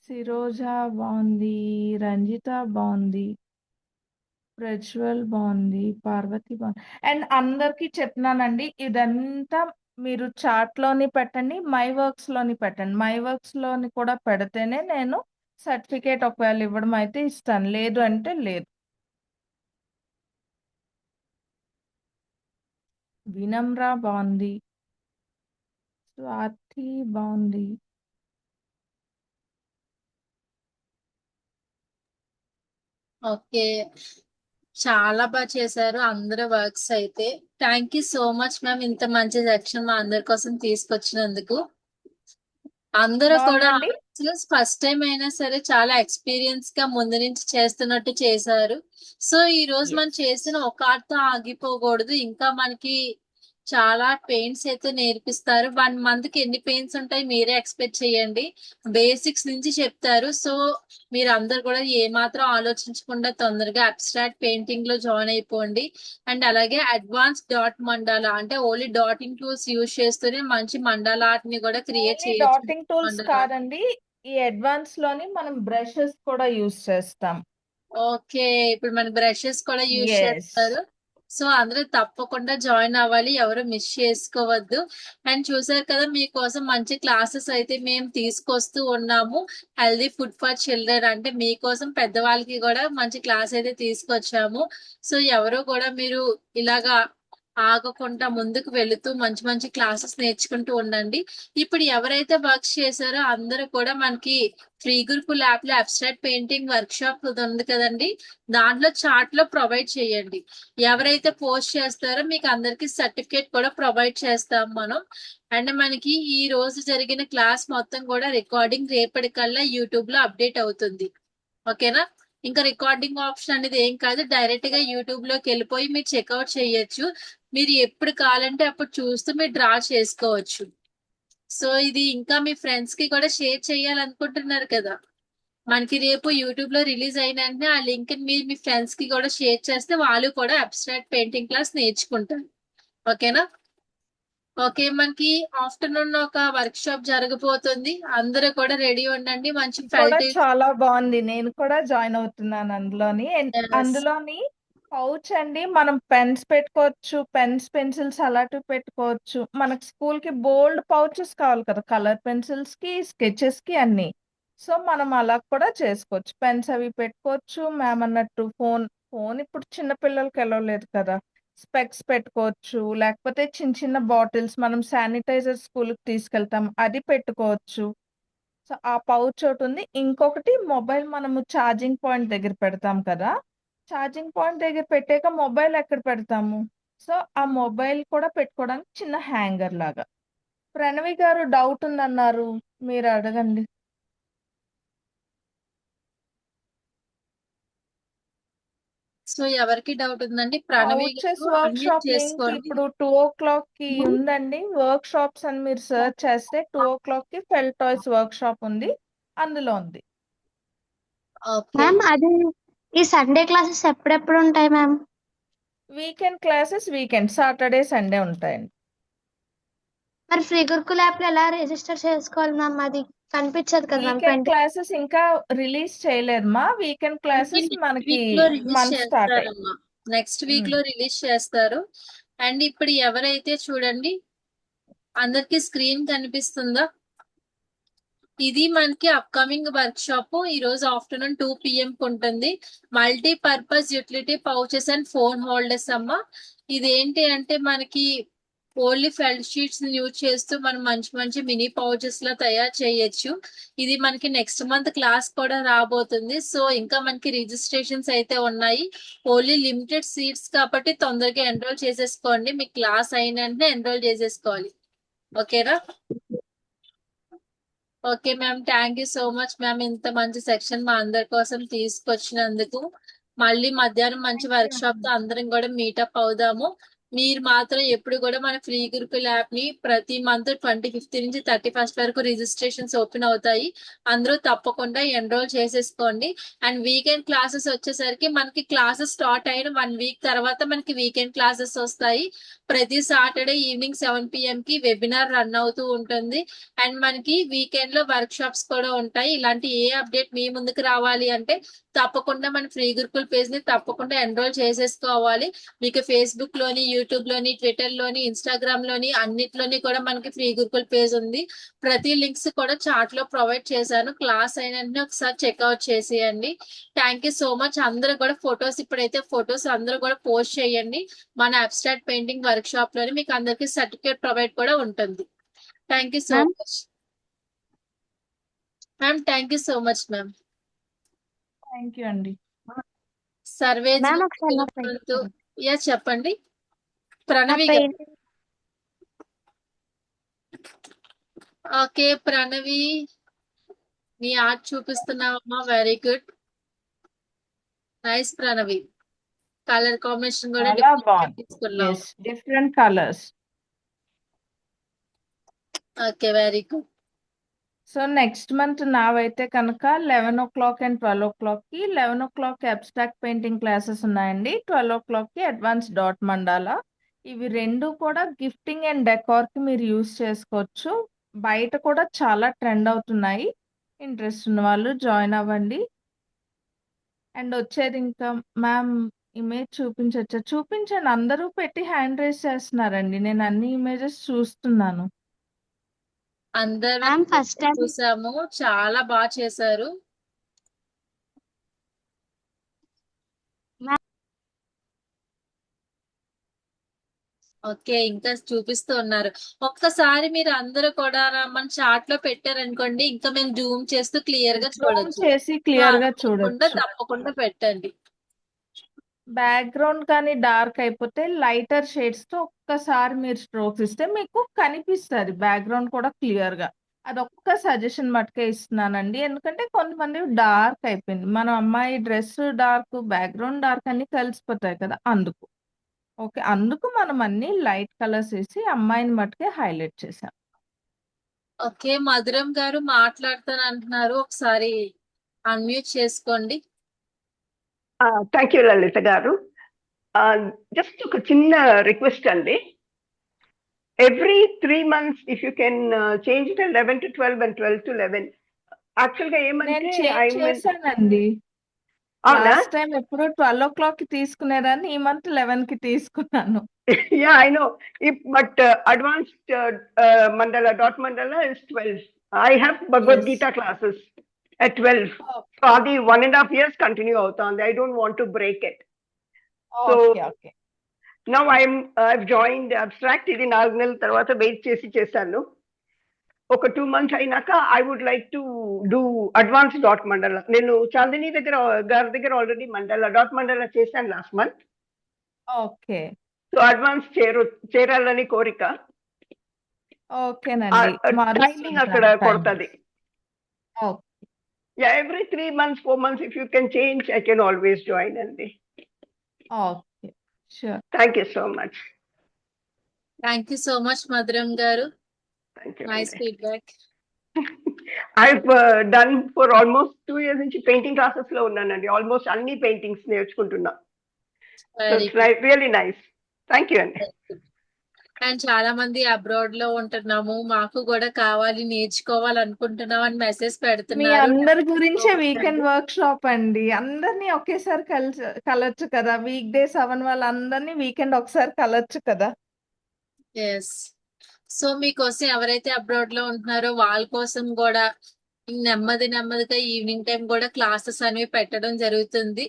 సిరోజ బాగుంది, రంజిత బాగుంది, ప్రజ్వల్ బాగుంది, పార్వతి బాగుంది. అండ్ అందరికీ చెప్తున్నానండి, ఇదంతా మీరు చార్ట్లోని పెట్టండి, మై వర్క్స్లోని పెట్టండి. మై వర్క్స్లోని కూడా పెడితేనే నేను సర్టిఫికేట్ ఒకవేళ ఇవ్వడం అయితే ఇస్తాను, లేదు అంటే లేదు. వినమ్ర బాగుంది, స్వాతి బాగుంది. ఓకే, చాలా బాగా చేశారు అందరు వర్క్స్ అయితే. Thank you so much ma'am, ఇంత మంచి సెక్షన్ మా అందరి కోసం తీసుకొచ్చినందుకు. అందరూ కూడా బాగుందండి. ఫస్ట్ టైం అయినా సరే చాలా ఎక్స్పీరియన్స్ గా ముందు నుంచి చేస్తున్నట్టు చేశారు. సో ఈ రోజు మనం Yes. చేసిన ఒక ఆర్ట్తో ఆగిపోకూడదు, ఇంకా మనకి చాలా పెయింట్స్ అయితే నేర్పిస్తారు. 1 మంత్ కి ఎన్ని పెయింట్స్ ఉంటాయి మీరే ఎక్స్పెక్ట్ చేయండి, బేసిక్స్ నుంచి చెప్తారు. సో మీరు అందరు కూడా ఏ మాత్రం ఆలోచించకుండా తొందరగా అబ్స్ట్రాక్ట్ పెయింటింగ్ లో జాయిన్ అయిపోండి. అండ్ అలాగే అడ్వాన్స్ డాట్ మండాలా అంటే ఓన్లీ డాటింగ్ టూల్స్ యూజ్ చేస్తూనే మంచి మండాలా ఆర్ట్ ని కూడా క్రియేట్ ఓన్లీ చేయొచ్చు. Dating tools mandala art. కాదండి, ఈ అడ్వాన్స్ లోని మనం బ్రషెస్ కూడా యూస్ చేస్తాం. ఓకే, ఇప్పుడు మన బ్రషెస్ కూడా యూజ్ ఎస్, చేస్తారు. సో అందరూ తప్పకుండా జాయిన్ అవ్వాలి, ఎవరు మిస్ చేసుకోవద్దు. అండ్ చూసారు కదా, మీకోసం మంచి క్లాసెస్ అయితే మేము తీసుకొస్తూ ఉన్నాము. హెల్దీ ఫుడ్ ఫర్ చిల్డ్రన్ అంటే మీకోసం పెద్దవాళ్ళకి కూడా మంచి క్లాస్ అయితే తీసుకొచ్చాము. సో ఎవరు కూడా మీరు ఇలాగా ఆగకుండా ముందుకు వెళుతూ మంచి మంచి క్లాసెస్ నేర్చుకుంటూ ఉండండి. ఇప్పుడు ఎవరైతే వర్క్స్ చేశారో అందరూ కూడా మనకి ఫ్రీ గురుకుల్ యాప్ లో అబ్స్ట్రాక్ట్ పెయింటింగ్ వర్క్ షాప్ ఉంది కదండి, దాంట్లో చార్ట్ లో ప్రొవైడ్ చేయండి. ఎవరైతే పోస్ట్ చేస్తారో మీకు అందరికి సర్టిఫికేట్ కూడా ప్రొవైడ్ చేస్తాం మనం. అండ్ మనకి ఈ రోజు జరిగిన క్లాస్ మొత్తం కూడా రికార్డింగ్ రేపటికల్లా యూట్యూబ్ లో అప్డేట్ అవుతుంది. ఓకేనా? ఇంకా రికార్డింగ్ ఆప్షన్ అనేది ఏం కాదు, డైరెక్ట్ గా యూట్యూబ్ లోకి వెళ్ళిపోయి మీరు చెక్అవుట్ చేయొచ్చు. మీరు ఎప్పుడు కావాలంటే అప్పుడు చూస్తూ మీరు డ్రా చేసుకోవచ్చు. సో ఇది ఇంకా మీ ఫ్రెండ్స్ కి కూడా షేర్ చేయాలనుకుంటున్నారు కదా, మనకి రేపు యూట్యూబ్ లో రిలీజ్ అయిన వెంటనే ఆ లింక్ మీరు మీ ఫ్రెండ్స్ కి కూడా షేర్ చేస్తే వాళ్ళు కూడా అబ్స్ట్రాక్ట్ పెయింటింగ్ క్లాస్ నేర్చుకుంటారు. ఓకేనా? ఓకే, మనకి ఆఫ్టర్నూన్ ఒక వర్క్ షాప్ జరగబోతుంది, అందరూ కూడా రెడీ ఉండండి. మంచి కూడా ఫెల్ట్. చాలా బాగుంది. నేను కూడా జాయిన్ అవుతున్నాను అందులోని. అందులోని పౌచ్ అండి, మనం పెన్స్ పెట్టుకోవచ్చు, పెన్స్ పెన్సిల్స్ అలాంటివి పెట్టుకోవచ్చు. మనకి స్కూల్ కి బోల్డ్ పౌచెస్ కావాలి కదా, కలర్ పెన్సిల్స్ కి స్కెచెస్ కి అన్ని. సో మనం అలా కూడా చేసుకోవచ్చు, పెన్స్ అవి పెట్టుకోవచ్చు. మ్యామ్ అన్నట్టు ఫోన్ ఫోన్ ఇప్పుడు చిన్న పిల్లలకి వెళ్ళలేదు కదా, స్పెక్స్ పెట్టుకోవచ్చు. లేకపోతే చిన్న చిన్న బాటిల్స్, మనం శానిటైజర్ స్కూల్కి తీసుకెళ్తాం, అది పెట్టుకోవచ్చు. సో ఆ పౌచ్ ఒకటి ఉంది. ఇంకొకటి మొబైల్ మనము ఛార్జింగ్ పాయింట్ దగ్గర పెడతాం కదా, ఛార్జింగ్ పాయింట్ దగ్గర పెట్టాక మొబైల్ ఎక్కడ పెడతాము? సో ఆ మొబైల్ కూడా పెట్టుకోవడానికి చిన్న హ్యాంగర్ లాగా. ప్రణవి గారు డౌట్ ఉందన్నారు, మీరు అడగండి. సో ఎవరికి డౌట్ ఉందండి? ప్రణవి పౌచెస్ గారు వర్క్ అన్మ్యూట్ షాప్ లింక్ చేసుకోండి. ఇప్పుడు 2 o'clock కి ఉందండి. వర్క్ షాప్స్ అని మీరు సెర్చ్ చేస్తే 2 o'clock కి ఫెల్ టాయ్స్ వర్క్ షాప్ ఉంది, అందులో ఉంది. ఓకే. మ్యామ్ అది ఈ సండే క్లాసెస్ ఎప్పుడెప్పుడు ఉంటాయి ma'am? Weekend classes weekend Saturday Sunday ఉంటాయండి. మరి ఫ్రీ గురుకుల్ యాప్ లో ఎలా రిజిస్టర్ చేసుకోవాలి మ్యామ్? అది కనిపించదు కదా మ్యామ్. వీకెండ్ క్లాసెస్ ఇంకా రిలీజ్ చేయలేదమ్మా. వీకెండ్ క్లాసెస్ నెక్స్ట్ మనకి వీక్ లో రిలీజ్ మంత్ స్టార్ట్ అయ్యి. చేస్తారమ్మా, నెక్స్ట్ వీక్ లో రిలీజ్ చేస్తారు. అండ్ ఇప్పుడు ఎవరైతే చూడండి, అందరికి స్క్రీన్ కనిపిస్తుందా? ఇది మనకి అప్కమింగ్ వర్క్ షాప్ ఈ రోజు ఆఫ్టర్నూన్ 2 PM కు ఉంటుంది. Multipurpose utility pouches and phone holders అమ్మ. ఇదేంటి అంటే మనకి ఓన్లీ ఫెల్ట్ షీట్స్ యూజ్ చేస్తూ మనం మంచి మంచి మినీ పౌచెస్ లా తయారు చేయొచ్చు. ఇది మనకి నెక్స్ట్ మంత్ క్లాస్ కూడా రాబోతుంది. సో ఇంకా మనకి రిజిస్ట్రేషన్స్ అయితే ఉన్నాయి, ఓన్లీ లిమిటెడ్ సీట్స్ కాబట్టి తొందరగా ఎన్రోల్ చేసేసుకోండి. మీ క్లాస్ అయిన వెంటనే ఎన్రోల్ చేసేసుకోవాలి. ఓకేనా? Okay ma'am, thank you so much ma'am, ఇంత మంచి సెక్షన్ మా అందరి కోసం తీసుకొచ్చినందుకు. మళ్ళీ మధ్యాహ్నం మంచి థ్యాంక్ యూ వర్క్ షాప్ తో అందరం కూడా మీటప్ అవుదాము. మీరు మాత్రం ఎప్పుడు కూడా మన ఫ్రీ గురుకుల్ యాప్ ని ప్రతి మంత్ 25th నుంచి 31st వరకు రిజిస్ట్రేషన్స్ ఓపెన్ అవుతాయి. అందరూ తప్పకుండా ఎన్రోల్ చేసేసుకోండి. అండ్ వీకెండ్ క్లాసెస్ వచ్చేసరికి మనకి క్లాసెస్ స్టార్ట్ అయిన 1 week తర్వాత మనకి వీకెండ్ క్లాసెస్ వస్తాయి. ప్రతి సాటర్డే ఈవినింగ్ 7 PM కి వెబినార్ రన్ అవుతూ ఉంటుంది. అండ్ మనకి వీకెండ్ లో వర్క్ షాప్స్ కూడా ఉంటాయి. ఇలాంటి ఏ అప్డేట్ మీ ముందుకు రావాలి అంటే తప్పకుండా మన ఫ్రీ గురుకుల్ పేజ్ ని తప్పకుండా ఎన్రోల్ చేసేసుకోవాలి. మీకు ఫేస్బుక్ లోని, యూట్యూబ్ లోని, ట్విట్టర్ లోని, ఇన్స్టాగ్రామ్ లోని అన్నిట్లోని కూడా మనకి ఫ్రీ గురుకుల్ పేజ్ ఉంది. ప్రతి లింక్స్ కూడా చార్ట్ లో ప్రొవైడ్ చేశాను. క్లాస్ అయిన వెంటనే ఒకసారి చెక్అవుట్ చేసేయండి. Thank you so much. అందరూ కూడా ఫొటోస్, ఇప్పుడైతే ఫొటోస్ అందరూ కూడా పోస్ట్ చేయండి. మన అబ్స్ట్రాక్ట్ పెయింటింగ్ వర్క్ షాప్ లోని మీకు అందరికి సర్టిఫికేట్ ప్రొవైడ్ కూడా ఉంటుంది. Thank you so ma'am much ma'am. Thank you so much ma'am. Thank you అండి. సర్వే మ్యామ్ ఒకసారి నా యా చెప్పండి నా ప్రణవి గారు. పెయింటింగ్ ఓకే ప్రణవి, నీ ఆర్ట్ చూపిస్తున్నావమ్మా, very good, nice Pranavi. Colour combination కూడా చాలా డిఫరెంట్ బాగుంది. తీసుకున్నావు. Yes, different colours. Okay, very good. So next month నావైతే కనుక 11 o'clock అండ్ 12 o'clock కి 11 o'clock అబ్స్ట్రాక్ట్ పెయింటింగ్ క్లాసెస్ ఉన్నాయండి. 12 o'clock కి అడ్వాన్స్ డాట్ మండాలా. ఇవి రెండు కూడా గిఫ్టింగ్ అండ్ డెకార్ కి మీరు యూస్ చేసుకోవచ్చు. బయట కూడా చాలా ట్రెండ్ అవుతున్నాయి. ఇంట్రెస్ట్ ఉన్న వాళ్ళు జాయిన్ అవ్వండి. అండ్ వచ్చేది ఇంకా మ్యామ్ ఇమేజ్ చూపించొచ్చా? చూపించండి. అందరూ పెట్టి హ్యాండ్ రైజ్ చేస్తున్నారండి. నేను అన్ని ఇమేజెస్ చూస్తున్నాను. అందరూ మ్యామ్ ఫస్ట్ టైం చూసాము, చాలా బాగా చేశారు. ఓకే, ఇంకా చూపిస్తూ ఉన్నారు. ఒక్కసారి మీరు అందరూ కూడా మన చార్ట్ లో పెట్టారనుకోండి, ఇంకా మేము జూమ్ చేస్తూ క్లియర్ గా జూమ్ చూడొచ్చు. చేసి క్లియర్ గా తప్పకుండా చూడొచ్చు. తప్పకుండా పెట్టండి. బ్యాక్గ్రౌండ్ కానీ డార్క్ అయిపోతే లైటర్ షేడ్స్ తో ఒక్కసారి మీరు స్ట్రోక్స్ ఇస్తే మీకు కనిపిస్తుంది బ్యాక్గ్రౌండ్ కూడా క్లియర్ గా. అదొక్క సజెషన్ మటుకే ఇస్తున్నానండి. ఎందుకంటే కొంతమంది డార్క్ అయిపోయింది. మన అమ్మాయి డ్రెస్ డార్క్, బ్యాక్గ్రౌండ్ డార్క్ అన్ని కలిసిపోతాయి కదా, అందుకు. ఓకే, అందుకు మనం అన్ని లైట్ కలర్స్ వేసి అమ్మాయిని మటుకే హైలైట్ చేసాం. ఓకే, మధురం గారు మాట్లాడతాను అంటున్నారు, ఒకసారి అన్మ్యూట్ చేసుకోండి. థ్యాంక్ యూ లలిత గారు. జస్ట్ ఒక చిన్న రిక్వెస్ట్ అండి. Every 3 months if you can change it 11 to 12 and 12 to 11. Actual గా నేను ఏమంటే చేంజ్ చేశానండి. అవునా? లాస్ట్ టైం ఎప్పుడో 12 o'clock కి తీసుకునేదాన్ని, ఈ మంత్ 11 కి తీసుకున్నాను. Yeah, I know. But advanced mandala, dot mandala is 12. I have Bhagavad Yes. Gita classes at 12. So అది 1.5 years కంటిన్యూ అవుతుంది. I don't want to break it. So okay okay now I've joined abstract. ఇది 4 నెలల తర్వాత వెయిట్ చేశాను. ఒక 2 months అయినాక I would like to do advance dot mandala. నేను చాందిని గారి దగ్గర ఆల్రెడీ డాట్ మండల చేశాను last month. Okay so advance చేరాలని కోరిక. ఓకేనండి. టైమింగ్ అక్కడ కొడుతుంది. Every 3 months 4 months if you can change I can always join అండి. Okay sure. Thank you so much. Thank you so much Madhuram గారు. Thank you. Nice feedback. I've done for almost 2 years నుంచి పెయింటింగ్ క్లాసెస్ లో ఉన్నానండి. ఆల్మోస్ట్ అన్ని పెయింటింగ్స్ నేర్చుకుంటున్నా. Really nice. థ్యాంక్ యూ అండి. అండ్ చాలా మంది అబ్రాడ్ లో ఉంటున్నాము, మాకు కూడా కావాలి, నేర్చుకోవాలనుకుంటున్నాం అని మెసేజ్ మీ పెడుతున్నారు. అందరి గురించే వీకెండ్ వర్క్ షాప్ అండి. అందరినీ ఒకేసారి కలొచ్చు కదా. వీక్ డేస్ అవని వాళ్ళందరినీ వీకెండ్ ఒకసారి కలొచ్చు కదా. ఎస్. సో మీకోసం ఎవరైతే అబ్రాడ్ లో ఉంటున్నారో వాళ్ళ కోసం కూడా నెమ్మదిగా ఈవినింగ్ టైం కూడా క్లాసెస్ అనేవి పెట్టడం జరుగుతుంది.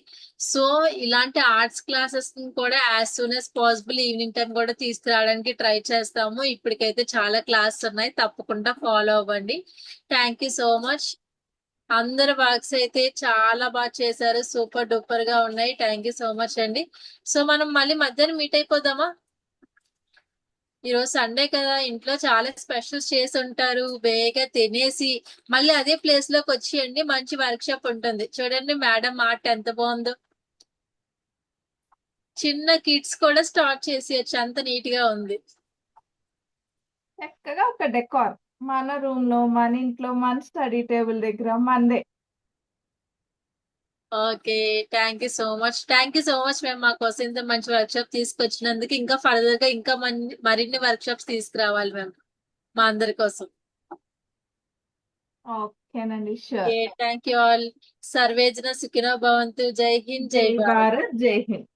సో ఇలాంటి ఆర్ట్స్ క్లాసెస్ కూడా as soon as possible evening time కూడా తీసుకురావడానికి ట్రై చేస్తాము. ఇప్పటికైతే చాలా క్లాసెస్ ఉన్నాయి, తప్పకుండా ఫాలో అవ్వండి. Thank you so much. అందరు వర్క్స్ అయితే చాలా బాగా చేశారు, సూపర్ డూపర్ గా ఉన్నాయి. థ్యాంక్ యూ సో మచ్ అండి. సో మనం మళ్ళీ మధ్యాహ్నం మీట్ అయిపోదామా? ఈరోజు సండే కదా, ఇంట్లో చాలా స్పెషల్స్ చేసి ఉంటారు. బేగా తినేసి మళ్ళీ అదే ప్లేస్ లోకి వచ్చేయండి, మంచి వర్క్ షాప్ ఉంటుంది. చూడండి మేడం ఆర్ట్ ఎంత బాగుందో. చిన్న కిడ్స్ కూడా స్టార్ట్ చేసేయచ్చు, అంత నీట్ గా ఉంది. చక్కగా ఒక డెకార్ మన రూమ్ లో, మన ఇంట్లో, మన స్టడీ టేబుల్ దగ్గర మందే. Okay, thank you so much. Thank you so much మేము మా కోసం ఇంత మంచి వర్క్ షాప్ తీసుకొచ్చినందుకు. ఇంకా ఫర్దర్ గా ఇంకా మరిన్ని వర్క్ షాప్స్ తీసుకురావాలి మేము మా అందరి కోసం. ఓకేనండి, షూర్. Thank you all. సర్వేజన సుఖినో భవంతు. జై హింద్, జై భారత్, జై హింద్.